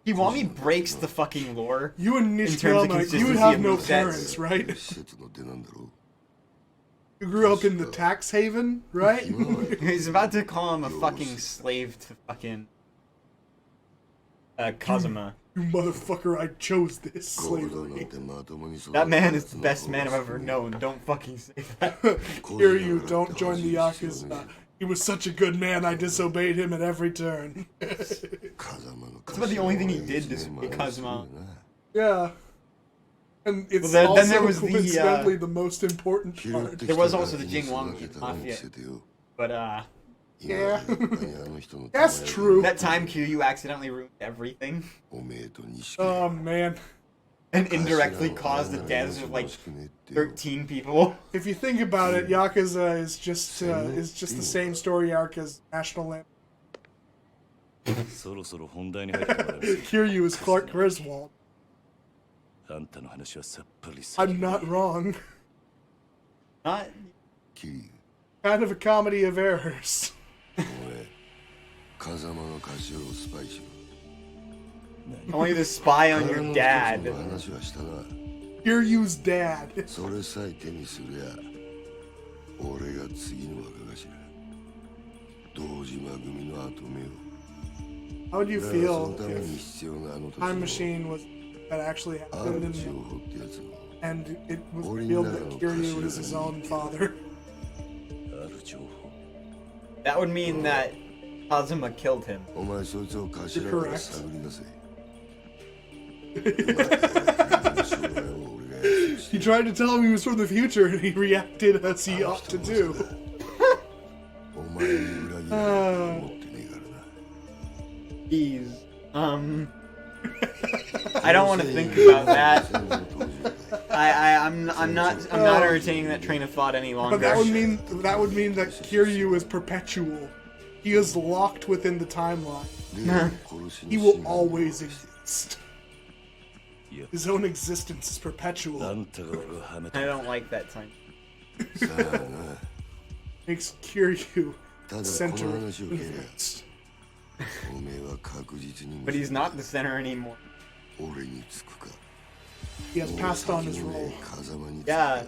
Speaker 1: Kiwami breaks the fucking lore.
Speaker 2: you and
Speaker 1: In terms of
Speaker 2: Nishiyama, you would
Speaker 1: consistency
Speaker 2: have
Speaker 1: of
Speaker 2: no
Speaker 1: movesets.
Speaker 2: parents, right?
Speaker 3: 施設の出なんだろう。
Speaker 2: You grew up in the tax haven, right?
Speaker 1: He's about to call him a fucking slave to fucking Kazuma.
Speaker 2: You motherfucker, I chose this
Speaker 3: ゴールドなん
Speaker 2: slavery.
Speaker 3: てまともに育
Speaker 1: That
Speaker 3: て
Speaker 1: man
Speaker 3: た
Speaker 1: is the
Speaker 3: や
Speaker 1: best
Speaker 3: つの
Speaker 1: man I've
Speaker 3: 方
Speaker 1: ever
Speaker 3: が
Speaker 1: known. Don't fucking say that.
Speaker 2: Hear you, don't join the Yakuza. He was such a good man, I disobeyed him at every turn.
Speaker 3: 風間の
Speaker 1: That's about the only thing he did
Speaker 3: 頭
Speaker 1: to
Speaker 3: は
Speaker 1: be
Speaker 3: 真似
Speaker 1: Kazuma.
Speaker 3: するよな。
Speaker 2: Yeah. And it's
Speaker 1: Well, then there
Speaker 2: also
Speaker 1: was the,
Speaker 2: coincidentally the most important
Speaker 3: 拾っ
Speaker 2: part.
Speaker 3: てき
Speaker 1: There
Speaker 3: た
Speaker 1: was
Speaker 3: ガ
Speaker 1: also
Speaker 3: キ
Speaker 1: the
Speaker 3: に
Speaker 1: Jingwang
Speaker 3: 育てたのを見
Speaker 1: Mafia.
Speaker 3: せてよ。
Speaker 1: But
Speaker 3: 今まで立派にあの人の
Speaker 2: That's
Speaker 3: 手
Speaker 2: true.
Speaker 3: 前
Speaker 1: that time Kiryu accidentally ruined everything
Speaker 3: おめえと西見
Speaker 2: Oh man.
Speaker 1: and indirectly caused the deaths of like 13 people.
Speaker 2: If you think about it, Yakuza is just the same story arc as National Lamp.
Speaker 4: そろそろ本題に入ってもらいます。
Speaker 2: Kiryu is Clark Griswold.
Speaker 4: あんたの話はさっぱりす
Speaker 2: I'm not wrong.
Speaker 1: Not
Speaker 3: キリ
Speaker 2: Kind of a comedy of errors.
Speaker 3: お前風間の頭をスパイしろ。
Speaker 1: only the spy on
Speaker 3: 体
Speaker 1: your
Speaker 3: の一つ
Speaker 1: dad.
Speaker 3: の話はしたな。
Speaker 2: Kiryu's dad.
Speaker 3: それさえ手にすりゃ俺が次の若頭堂島組の後目を
Speaker 2: How would you
Speaker 3: だからそ
Speaker 2: feel
Speaker 3: のため
Speaker 2: if
Speaker 3: に必要なあの時
Speaker 2: Time
Speaker 3: の
Speaker 2: Machine was that actually
Speaker 3: あ
Speaker 2: happened
Speaker 3: る情
Speaker 2: and,
Speaker 3: 報ってやつを
Speaker 2: and it was revealed that Kiryu was his own father?
Speaker 4: ある情報
Speaker 1: That would mean that Kazuma killed him.
Speaker 3: お前そいつを頭
Speaker 2: You're
Speaker 3: から
Speaker 2: correct.
Speaker 3: 探り出せ将来を俺が約束し
Speaker 2: He tried to tell him he was from the future and he reacted as he ought to do.
Speaker 3: お前に裏切られると思ってねえからな
Speaker 1: Jeez. I don't want to think about that. I'm not entertaining that train of thought any longer.
Speaker 2: But that would mean that Kiryu is perpetual. He is locked within the timeline.
Speaker 3: で殺し
Speaker 2: He
Speaker 3: の
Speaker 2: will
Speaker 3: 真が
Speaker 2: always exist.
Speaker 4: いや
Speaker 2: His own existence is
Speaker 4: あ
Speaker 2: perpetual.
Speaker 4: んたが俺をはめ
Speaker 1: I
Speaker 4: た
Speaker 1: don't like that time.
Speaker 3: さあな
Speaker 2: Makes Kiryu
Speaker 3: ただ
Speaker 2: the
Speaker 3: こ
Speaker 2: center
Speaker 3: の
Speaker 2: of
Speaker 3: 話を
Speaker 2: the
Speaker 3: 聞け
Speaker 2: universe.
Speaker 3: おめえは確実に
Speaker 1: But he's not the center anymore.
Speaker 3: 俺につくか
Speaker 2: He has
Speaker 3: もう
Speaker 2: passed on
Speaker 3: 先
Speaker 2: his
Speaker 3: の
Speaker 2: role.
Speaker 3: ねえ風間につく
Speaker 1: Yeah,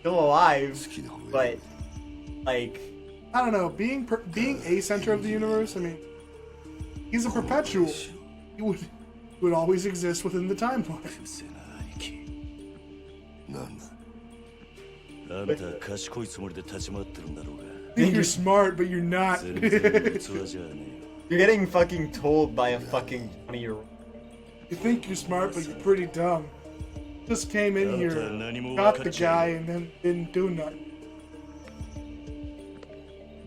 Speaker 1: still alive,
Speaker 3: 好きな方がいい
Speaker 1: but like
Speaker 2: I don't know. Being a center of the universe. I mean, he's a perpetual. He would always exist within the timeline.
Speaker 4: うせな兄貴
Speaker 3: なんだ
Speaker 4: あんたは賢いつもりで立ち回ってるんだろうが
Speaker 2: Think you're smart, but you're not.
Speaker 4: 全然器じゃね
Speaker 1: you're getting fucking told by a fucking 20-year-old.
Speaker 2: You think you're smart, but you're pretty dumb. Just came in here, got the guy, and then didn't do nothing.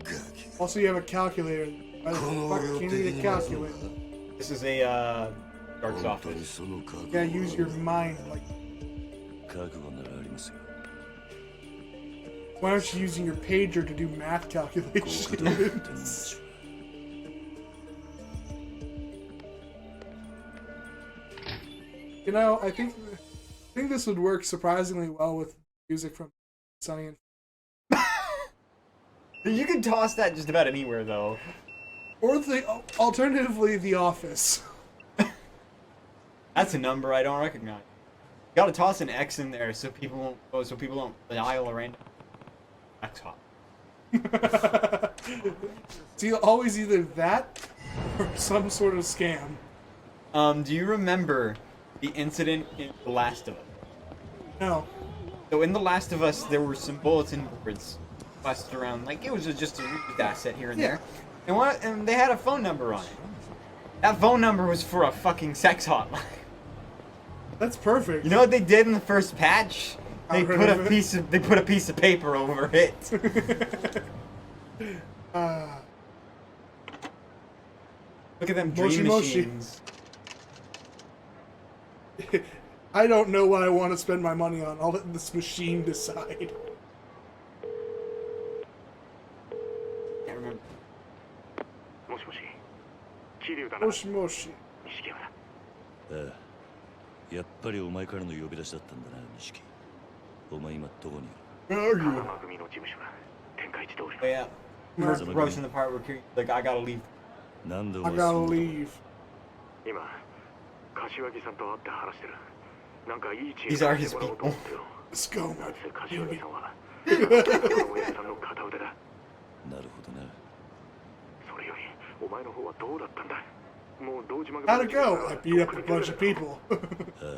Speaker 3: ガキ
Speaker 2: Also, you have a calculator. Why the
Speaker 3: この
Speaker 2: fuck
Speaker 3: 俺を
Speaker 2: can
Speaker 3: 敵
Speaker 2: you need
Speaker 3: に
Speaker 2: a
Speaker 3: 回すの
Speaker 2: calculator?
Speaker 3: か
Speaker 1: This is a Dark's
Speaker 3: 本当に
Speaker 1: office.
Speaker 3: その覚悟
Speaker 2: Yeah, use your
Speaker 3: は
Speaker 2: mind. Like,
Speaker 4: え覚悟ならありますよ
Speaker 2: why aren't you using your pager to do math
Speaker 4: 豪華と天の
Speaker 2: calculations?
Speaker 4: 道は
Speaker 2: You know, I think this would work surprisingly well with music from Sunny and
Speaker 1: You can toss that just about anywhere though.
Speaker 2: or alternatively The Office.
Speaker 1: That's a number I don't recognize. You gotta toss an X in there so people don't dial a random X hop.
Speaker 2: It's always either that or some sort of scam.
Speaker 1: Do you remember the incident in The Last of Us?
Speaker 2: No.
Speaker 1: So in The Last of Us, there were some bulletin boards placed around, like it was just a used asset here and
Speaker 2: Yeah.
Speaker 1: there, and they had a phone number on it. That phone number was for a fucking sex hotline.
Speaker 2: That's perfect.
Speaker 1: You know what they did in the first patch? They
Speaker 2: Got rid
Speaker 1: put
Speaker 2: of
Speaker 1: a
Speaker 2: it?
Speaker 1: they put a piece of paper over it. Look at them dream
Speaker 2: Moshi Moshi.
Speaker 1: machines.
Speaker 2: I don't know what I want to spend my money on. I'll let this machine decide.
Speaker 1: Can't remember.
Speaker 5: もしもし桐生だな
Speaker 2: Moshi moshi.
Speaker 5: 錦山だ
Speaker 4: ああ、やっぱりお前からの呼び出しだったんだな、錦。お前今どこにいる？
Speaker 2: Where are
Speaker 5: 川
Speaker 2: you?
Speaker 5: 間組の事務所だ天下一通りの
Speaker 1: But yeah, we're roasting the part where Kiryu, like, I gotta leave.
Speaker 4: なんでお
Speaker 2: I
Speaker 4: 前
Speaker 2: gotta
Speaker 4: そんな
Speaker 2: leave.
Speaker 5: 今柏木さんと会って話してるなんかいい知恵
Speaker 1: These are
Speaker 5: をして
Speaker 1: his
Speaker 5: もらおうと思ってよ
Speaker 2: Let's go,
Speaker 5: なん
Speaker 2: man.
Speaker 5: せ柏木さんはこの親父さんの片腕だ
Speaker 4: なるほどな。
Speaker 5: それよりお前の方はどうだったんだもう堂島
Speaker 2: How'd it go? I beat up a bunch of people.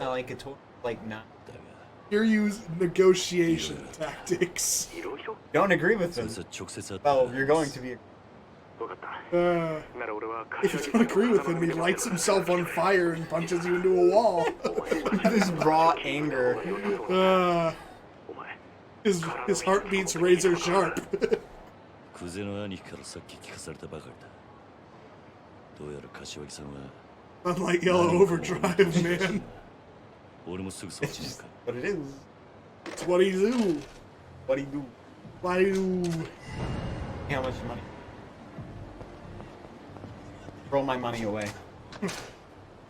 Speaker 1: Not like a total, like, not.
Speaker 4: だが
Speaker 2: Kiryu's negotiation tactics.
Speaker 5: いろいろ
Speaker 1: Don't agree with
Speaker 4: そい
Speaker 1: him.
Speaker 4: つは直接会った
Speaker 1: Well, you're going to be.
Speaker 5: 分かった
Speaker 2: Uh,
Speaker 5: なら俺は
Speaker 2: if you don't agree with him, he lights himself on fire and punches you into a wall.
Speaker 1: This raw anger.
Speaker 5: お前
Speaker 2: His heart beats razor sharp.
Speaker 4: クゼの兄貴からさっき聞かされたばかりだ。どうやら柏木さんは
Speaker 2: Unlike Yellow Overdrive, man.
Speaker 4: 俺もすぐそっちに行く。
Speaker 1: What it is.
Speaker 2: It's what he do.
Speaker 1: What he do.
Speaker 2: What he do.
Speaker 1: How much money? Throw my money away.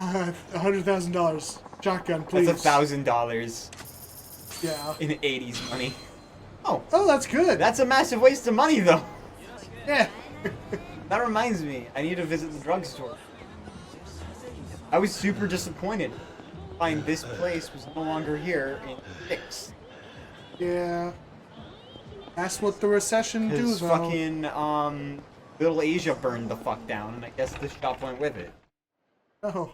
Speaker 2: $100,000. Shotgun, please.
Speaker 1: That's $1,000
Speaker 2: Yeah.
Speaker 1: in 80s money. Oh,
Speaker 2: Oh, that's good.
Speaker 1: that's a massive waste of money, though.
Speaker 2: Yeah.
Speaker 1: That reminds me, I need to visit the drugstore. I was super disappointed to find this place was no longer here in 6.
Speaker 2: Yeah. That's what the recession do,
Speaker 1: Because
Speaker 2: though.
Speaker 1: fucking, Little Asia burned the fuck down, and I guess the shop went with it.
Speaker 2: Oh.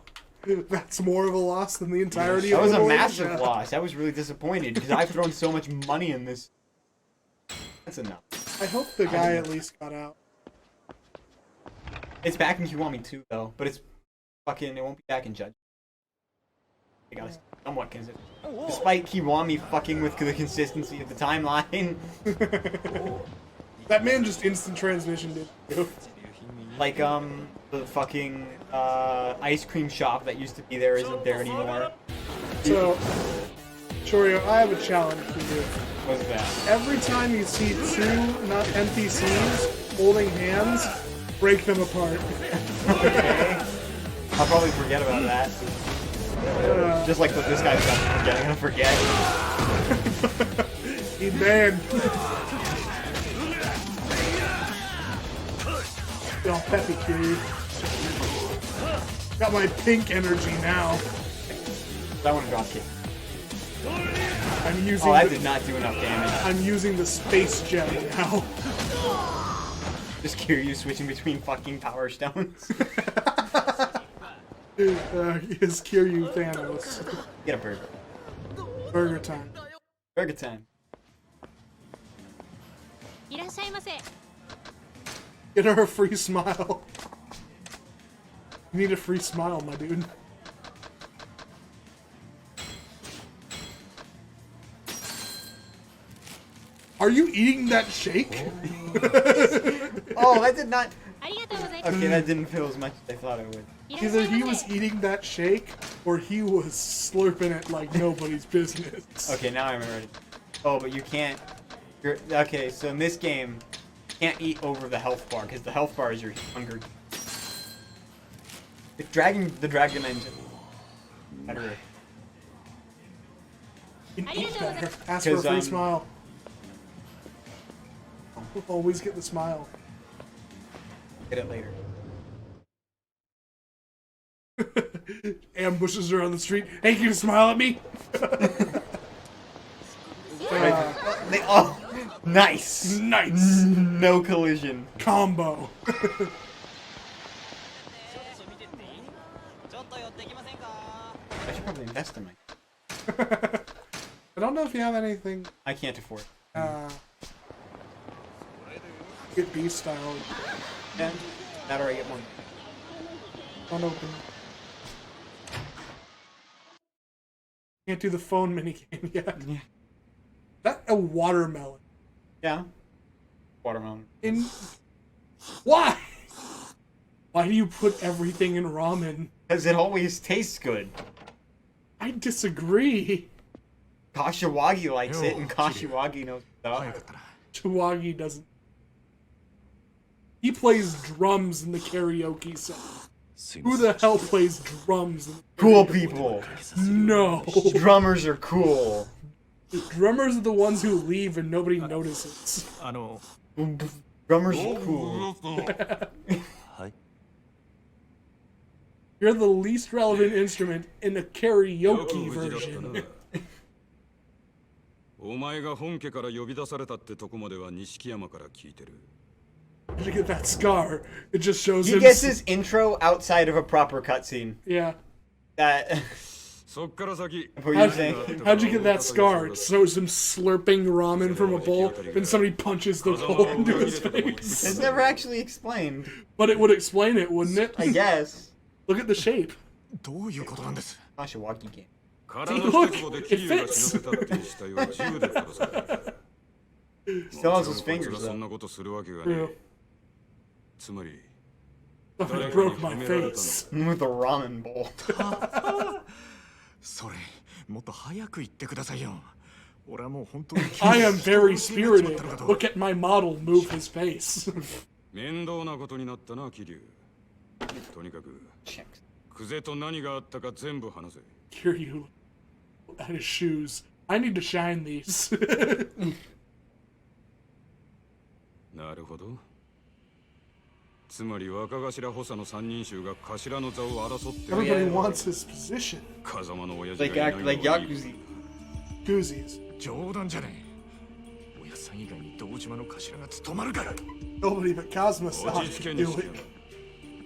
Speaker 2: That's more of a loss than the entirety
Speaker 1: That
Speaker 2: of
Speaker 1: was a
Speaker 2: Little
Speaker 1: massive
Speaker 2: Asia.
Speaker 1: loss. I was really disappointed, because I've thrown so much money in this. That's enough.
Speaker 2: I hope the guy at least got out.
Speaker 1: It's back in Kiwami too, though, but it's fucking, it won't be back in Judge. I gotta somewhat consider. Despite Kiwami fucking with the consistency of the timeline.
Speaker 2: That man just instant transmission did.
Speaker 1: Like, the fucking, ice cream shop that used to be there isn't there anymore.
Speaker 2: So, Shoryo, I have a challenge for you.
Speaker 1: What's that?
Speaker 2: Every time you see two not NPCs holding hands, break them apart.
Speaker 1: Okay. I'll probably forget about that. Just like what this guy's forgetting, I'm gonna forget.
Speaker 2: He banned. All peppy, kid. Got my pink energy now.
Speaker 1: I want to drop kick.
Speaker 2: I'm using.
Speaker 1: Oh, that
Speaker 2: the,
Speaker 1: did not do enough damage.
Speaker 2: I'm using the space gem now.
Speaker 1: Just Kiryu switching between fucking power stones.
Speaker 2: His Kiryu Thanos.
Speaker 1: Get a burger.
Speaker 2: Burger time.
Speaker 1: Burger time.
Speaker 6: いらっしゃいませ。
Speaker 2: Get her a free smile. You need a free smile, my dude. Are you eating that shake?
Speaker 1: Oh, that did not.
Speaker 6: ありがとうございます。
Speaker 1: Okay, that didn't feel as much as I thought it would.
Speaker 6: いらっしゃ
Speaker 2: Either
Speaker 6: い
Speaker 2: he
Speaker 6: ま
Speaker 2: was
Speaker 6: せ。
Speaker 2: eating that shake, or he was slurping it like nobody's business.
Speaker 1: Okay, now I'm ready. Oh, but you can't. Okay, so in this game, you can't eat over the health bar because the health bar is your hunger. If dragging the dragon engine. Better.
Speaker 2: You can eat better. Ask for a
Speaker 1: 'Cause,
Speaker 2: free smile. Always get the smile.
Speaker 1: Get it later.
Speaker 2: Ambushes her on the street. Hey, can you smile at me?
Speaker 1: Oh, nice.
Speaker 2: Nice.
Speaker 1: No collision.
Speaker 2: Combo.
Speaker 1: I should probably invest in my.
Speaker 2: I don't know if you have anything.
Speaker 1: I can't afford.
Speaker 2: Get beast style.
Speaker 1: Yeah, that or I get one.
Speaker 2: Unopened. Can't do the phone minigame yet.
Speaker 1: Yeah.
Speaker 2: That a watermelon.
Speaker 1: Yeah. Watermelon.
Speaker 2: In why? Why do you put everything in ramen?
Speaker 1: Because it always tastes good.
Speaker 2: I disagree.
Speaker 1: Kashiwagi likes it, and Kashiwagi knows stuff.
Speaker 2: Chiwagi doesn't. He plays drums in the karaoke song. Who the hell plays drums?
Speaker 1: Cool people.
Speaker 2: No.
Speaker 1: Drummers are cool.
Speaker 2: The drummers are the ones who leave and nobody notices.
Speaker 1: Drummers are cool.
Speaker 2: You're the least relevant instrument in the karaoke version.
Speaker 7: お前が本家から呼び出されたってとこまでは錦山から聞いてる。
Speaker 2: Look at that scar. It just shows
Speaker 1: He
Speaker 2: him.
Speaker 1: gets his intro outside of a proper cutscene.
Speaker 2: Yeah.
Speaker 1: That.
Speaker 7: そっから先。
Speaker 1: What were you saying?
Speaker 2: How'd you get that scar? It shows him slurping ramen from a bowl, and somebody punches the bowl into his face.
Speaker 1: It's never actually explained.
Speaker 2: But it would explain it, wouldn't it?
Speaker 1: I guess.
Speaker 2: Look at the shape.
Speaker 1: Kashiwagi game.
Speaker 7: 体の一つで桐生が死なせたって死体は銃で殺された。
Speaker 1: Still has his fingers
Speaker 7: そん
Speaker 1: though.
Speaker 7: なことするわけがね
Speaker 2: Yeah.
Speaker 7: え。つまり
Speaker 2: Somebody broke my face.
Speaker 1: With a ramen bowl.
Speaker 8: それもっと早く言ってくださいよ。俺はもう本当に
Speaker 2: I am very spirited. Look at my model move his face.
Speaker 7: 面倒なことになったな桐生。とにかくクゼと何があったか全部話せ。
Speaker 2: Kiryu at his shoes. I need to shine these.
Speaker 7: なるほど。つまり若頭補佐の三人衆が頭の座を争ってる。
Speaker 2: Everybody wants his position.
Speaker 7: 風間の親父
Speaker 1: Like
Speaker 7: がいないの
Speaker 1: like
Speaker 7: はいい
Speaker 1: Yakuza.
Speaker 2: Goozies.
Speaker 8: 冗談じゃねえ。おやさん以外に堂島の頭が務まるから。
Speaker 2: Nobody but Kazuma
Speaker 7: 落
Speaker 2: Saki
Speaker 7: ち着け
Speaker 2: can
Speaker 7: に
Speaker 2: do
Speaker 7: して
Speaker 2: it.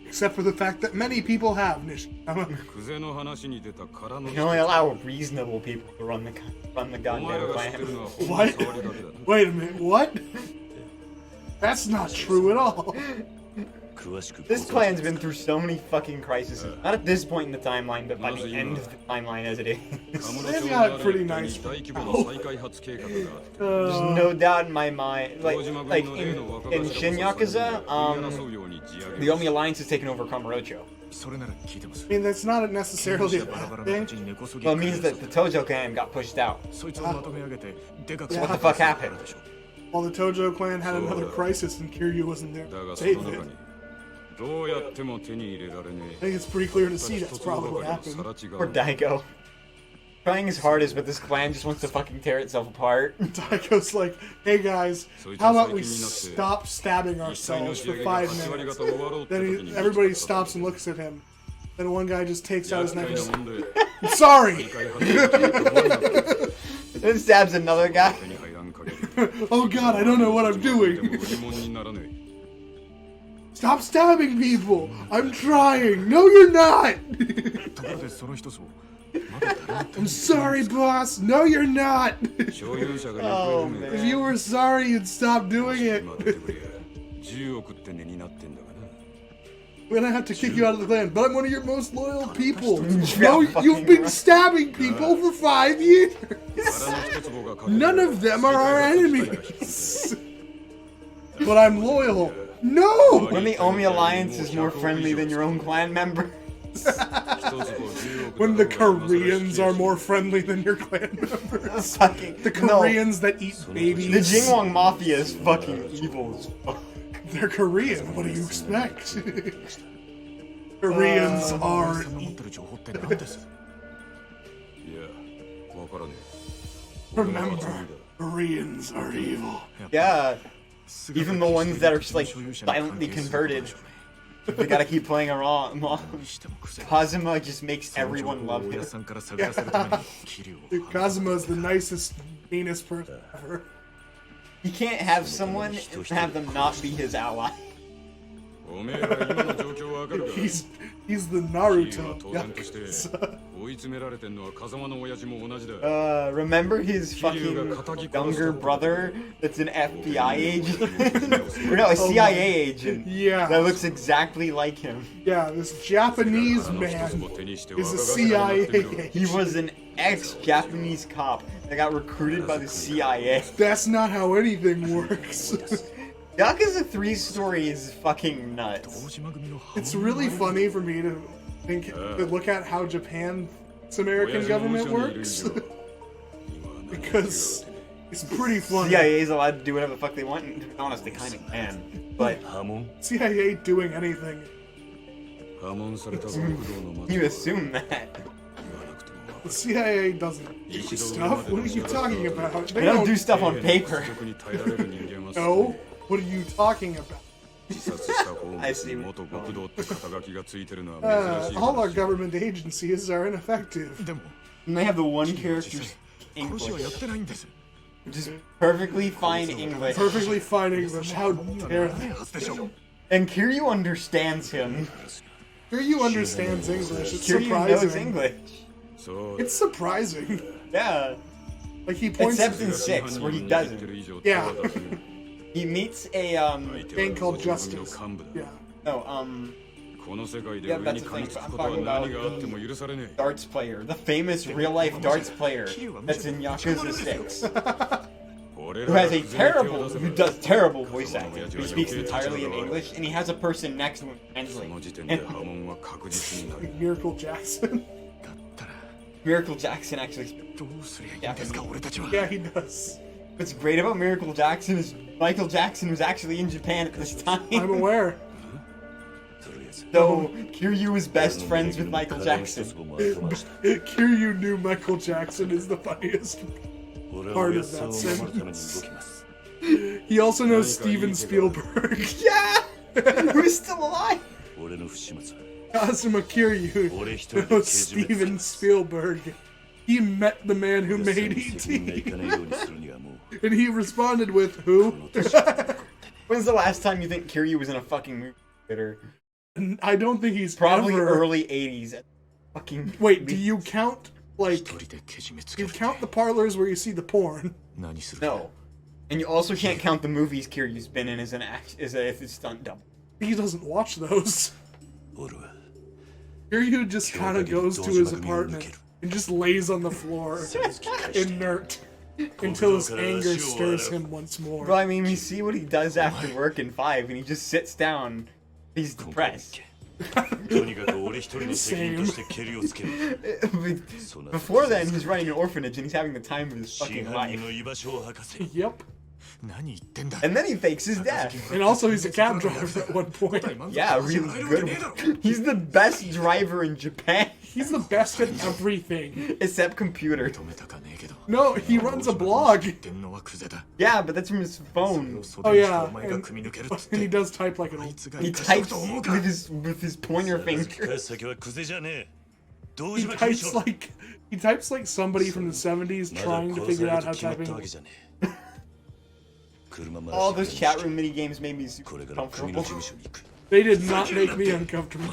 Speaker 2: Except for the fact that many people have Nishiyama.
Speaker 7: クゼの話に出た空の
Speaker 1: You can only allow reasonable people to run the
Speaker 7: お前
Speaker 1: goddamn
Speaker 7: らが知ってる
Speaker 1: clan.
Speaker 7: のはほんの
Speaker 2: What?
Speaker 7: 触りだけだ。
Speaker 2: Wait a minute, what? That's not true at all.
Speaker 4: 詳しく
Speaker 1: This clan's been through so many fucking crises. Not at this point in the timeline, but by the end of the timeline as it is.
Speaker 2: They've got it pretty nice.
Speaker 7: 大規模な再開発計画がある。
Speaker 1: There's no doubt in my mind. Like in Shin Yakuza, the Omi Alliance has taken over Kamurocho.
Speaker 8: それなら聞いてます。
Speaker 2: I mean, that's not necessarily a
Speaker 8: バラバ
Speaker 2: bad
Speaker 8: ラな
Speaker 2: thing.
Speaker 8: 感じに根こそぎ
Speaker 1: Well, it means that the Tojo clan got pushed out.
Speaker 8: そいつをまとめ上げてでかく
Speaker 1: What the fuck happened?
Speaker 2: While the Tojo clan had another crisis and Kiryu wasn't there
Speaker 7: だ
Speaker 2: to
Speaker 7: がそ
Speaker 2: save
Speaker 7: の
Speaker 2: it.
Speaker 7: 中にどうやっても手に入れられね
Speaker 2: I think it's pretty clear to
Speaker 7: え。
Speaker 2: see that's probably what
Speaker 7: たった一つ
Speaker 2: happened.
Speaker 7: ばかりの更地が
Speaker 1: Or Daigo. Trying his hardest, but this clan just wants to fucking tear itself apart.
Speaker 2: Daiko's like, hey guys, how about we stop stabbing ourselves for 5 minutes? Then everybody stops and looks at him. Then one guy just takes out his knife and
Speaker 7: 厄
Speaker 2: says,
Speaker 7: 介なもんで
Speaker 2: I'm sorry!
Speaker 1: Then stabs another guy.
Speaker 7: 手に入らん限り
Speaker 2: Oh god, I don't know what I'm
Speaker 7: でも
Speaker 2: doing.
Speaker 7: 売り物にならねえ。
Speaker 2: Stop stabbing people! I'm trying! No, you're not!
Speaker 8: ところでその一つをまだ誰も
Speaker 2: I'm sorry, boss! No, you're not!
Speaker 7: 所有者が行方不明
Speaker 2: If you were sorry, you'd stop doing it.
Speaker 7: 待ってくれや。10億って値になってんだがな。
Speaker 2: We're gonna have to kick you out of the clan, but I'm one of your most loyal people.
Speaker 1: Yeah,
Speaker 2: No, you've
Speaker 1: fucking
Speaker 2: been
Speaker 1: right.
Speaker 2: stabbing people for 5 years.
Speaker 7: 腹の一坪がかける
Speaker 2: None of them are our enemies. But I'm loyal. No!
Speaker 1: When the Omi Alliance is more friendly than your own clan member.
Speaker 7: 一坪10億
Speaker 2: When the
Speaker 7: だろうが
Speaker 2: Koreans are more friendly than your clan members.
Speaker 1: Fucking
Speaker 2: The
Speaker 1: no.
Speaker 2: Koreans that eat
Speaker 1: The
Speaker 2: babies.
Speaker 1: Jingwang Mafia is fucking evil as fuck.
Speaker 2: They're Korean. What do you expect? Koreans are
Speaker 8: さんの持ってる情報って何です？
Speaker 7: いや、わからねえ。
Speaker 2: Remember, Koreans are evil.
Speaker 1: Yeah. Even the ones that are just like silently converted. They gotta keep playing around. Kazuma just makes everyone love
Speaker 8: お
Speaker 1: him.
Speaker 8: やさんから探らせるために桐生を
Speaker 2: Kazuma is the nicest, meanest person ever.
Speaker 1: He can't have someone and have them not be his ally.
Speaker 7: おめえら今の状況わかるか
Speaker 2: He's the
Speaker 7: 桐生は
Speaker 2: Naruto.
Speaker 7: 当然として追い詰められてんのは風間の親父も同じだ。
Speaker 1: Remember his fucking younger brother that's an FBI agent? Or no, a CIA agent.
Speaker 2: Yeah.
Speaker 1: That looks exactly like him.
Speaker 2: Yeah, this Japanese
Speaker 7: 腹の一つ
Speaker 2: man
Speaker 7: も手にして
Speaker 2: is a
Speaker 7: 若頭になってみろ
Speaker 2: CIA
Speaker 1: He
Speaker 2: agent.
Speaker 1: was an ex-Japanese cop that got recruited by the CIA.
Speaker 2: That's not how anything works.
Speaker 1: Yakuza 3's story is fucking nuts.
Speaker 8: 堂島組の半
Speaker 2: It's really funny for me to think, to look at how Japan this American government works. Because it's pretty funny.
Speaker 1: CIA is allowed to do whatever the fuck they want, and to be honest, they kind of can. But
Speaker 2: CIA doing anything.
Speaker 1: you assume that.
Speaker 2: The CIA doesn't do stuff. What are you talking about?
Speaker 1: They don't do stuff on paper.
Speaker 2: No. What are you talking about?
Speaker 1: I see.
Speaker 2: All our government agencies are ineffective.
Speaker 1: And they have the one character's English. Just perfectly fine English.
Speaker 2: Perfectly fine English. How dare they?
Speaker 1: And Kiryu understands him.
Speaker 2: Kiryu understands English. It's
Speaker 1: Kiryu knows
Speaker 2: surprising.
Speaker 1: English.
Speaker 2: It's surprising.
Speaker 1: Yeah.
Speaker 2: Like he points.
Speaker 1: Except in 6, where he doesn't.
Speaker 2: Yeah.
Speaker 1: He meets a
Speaker 2: Gang called Justice. Yeah.
Speaker 1: No, yeah, that's the thing. I'm talking about the darts player, the famous real-life darts player that's in Yakuza 6, who has who does terrible voice acting, who speaks entirely in English, and he has a person next to him translating.
Speaker 2: Miracle Jackson.
Speaker 1: Miracle Jackson actually speaks Japanese.
Speaker 2: Yeah, he does.
Speaker 1: What's great about Miracle Jackson is Michael Jackson was actually in Japan at this time.
Speaker 2: I'm aware.
Speaker 1: So Kiryu is best friends with Michael Jackson.
Speaker 2: Kiryu knew Michael Jackson is the funniest part of that sentence. He also knows Steven Spielberg.
Speaker 1: Yeah! Who's still alive?
Speaker 2: Kazuma Kiryu knows Steven Spielberg. He met the man who made E.T. And he responded with, who?
Speaker 1: When's the last time you think Kiryu was in a fucking movie theater?
Speaker 2: I don't think he's
Speaker 1: probably
Speaker 2: ever...
Speaker 1: early 80s. Fucking
Speaker 2: Wait, do you count, like, you count the parlors where you see the porn?
Speaker 1: No. And you also can't count the movies Kiryu's been in as if it's stunt double.
Speaker 2: He doesn't watch those. Kiryu just kind of goes to his apartment and just lays on the floor, inert, until his anger stirs him once more.
Speaker 1: Well, I mean, we see what he does after work in 5, and he just sits down. He's depressed.
Speaker 2: Same.
Speaker 1: Before then, he's running an orphanage, and he's having the time of his fucking life.
Speaker 2: Yep.
Speaker 1: And then he fakes his death.
Speaker 2: And also he's a cab driver at one point.
Speaker 1: Yeah, really good. He's the best driver in Japan.
Speaker 2: He's the best at everything.
Speaker 1: Except computer.
Speaker 2: No, he runs a blog.
Speaker 1: Yeah, but that's from his phone.
Speaker 2: Oh yeah, and he does type like an old...
Speaker 1: He types with his pointer finger. He types like somebody from the 70s trying to figure out how typing works. All those chat room mini games made me super uncomfortable.
Speaker 2: They did not make me uncomfortable.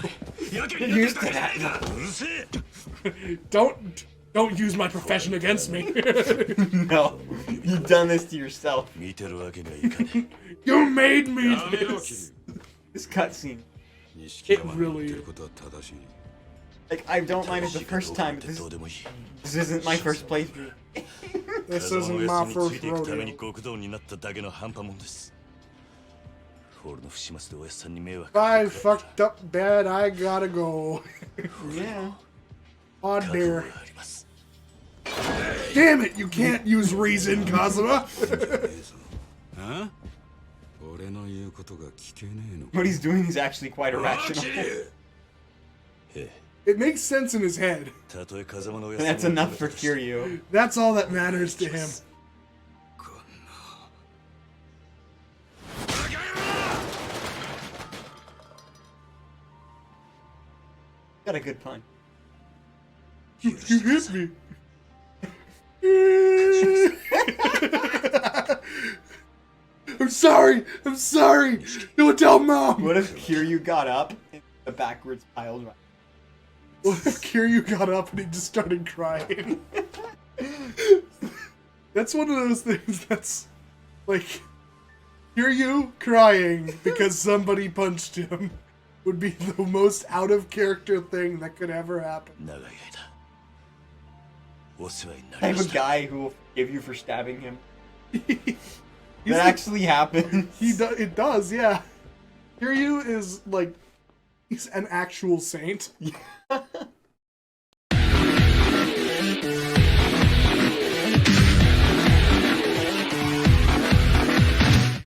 Speaker 1: You're used to that.
Speaker 2: Don't use my profession against me.
Speaker 1: No, you've done this to yourself.
Speaker 2: You made me this.
Speaker 1: This cutscene.
Speaker 2: It really.
Speaker 1: Like, I don't mind it the first time, but this isn't my first playthrough.
Speaker 2: This isn't my first rodeo. If I fucked up bad, I gotta go.
Speaker 1: Yeah.
Speaker 2: Oh dear. Damn it, you can't use reason, Kazuma.
Speaker 1: What he's doing is actually quite irrational.
Speaker 2: It makes sense in his head.
Speaker 1: And that's enough for Kiryu.
Speaker 2: That's all that matters to him.
Speaker 1: Got a good pun.
Speaker 2: You hit me. I'm sorry. Don't tell Mom.
Speaker 1: What if Kiryu got up in the backwards piled right?
Speaker 2: What if Kiryu got up and he just started crying? That's one of those things that's like Kiryu crying because somebody punched him would be the most out of character thing that could ever happen.
Speaker 1: I have a guy who will forgive you for stabbing him. That actually happened.
Speaker 2: It does, yeah. Kiryu is like, he's an actual saint.
Speaker 1: Yeah.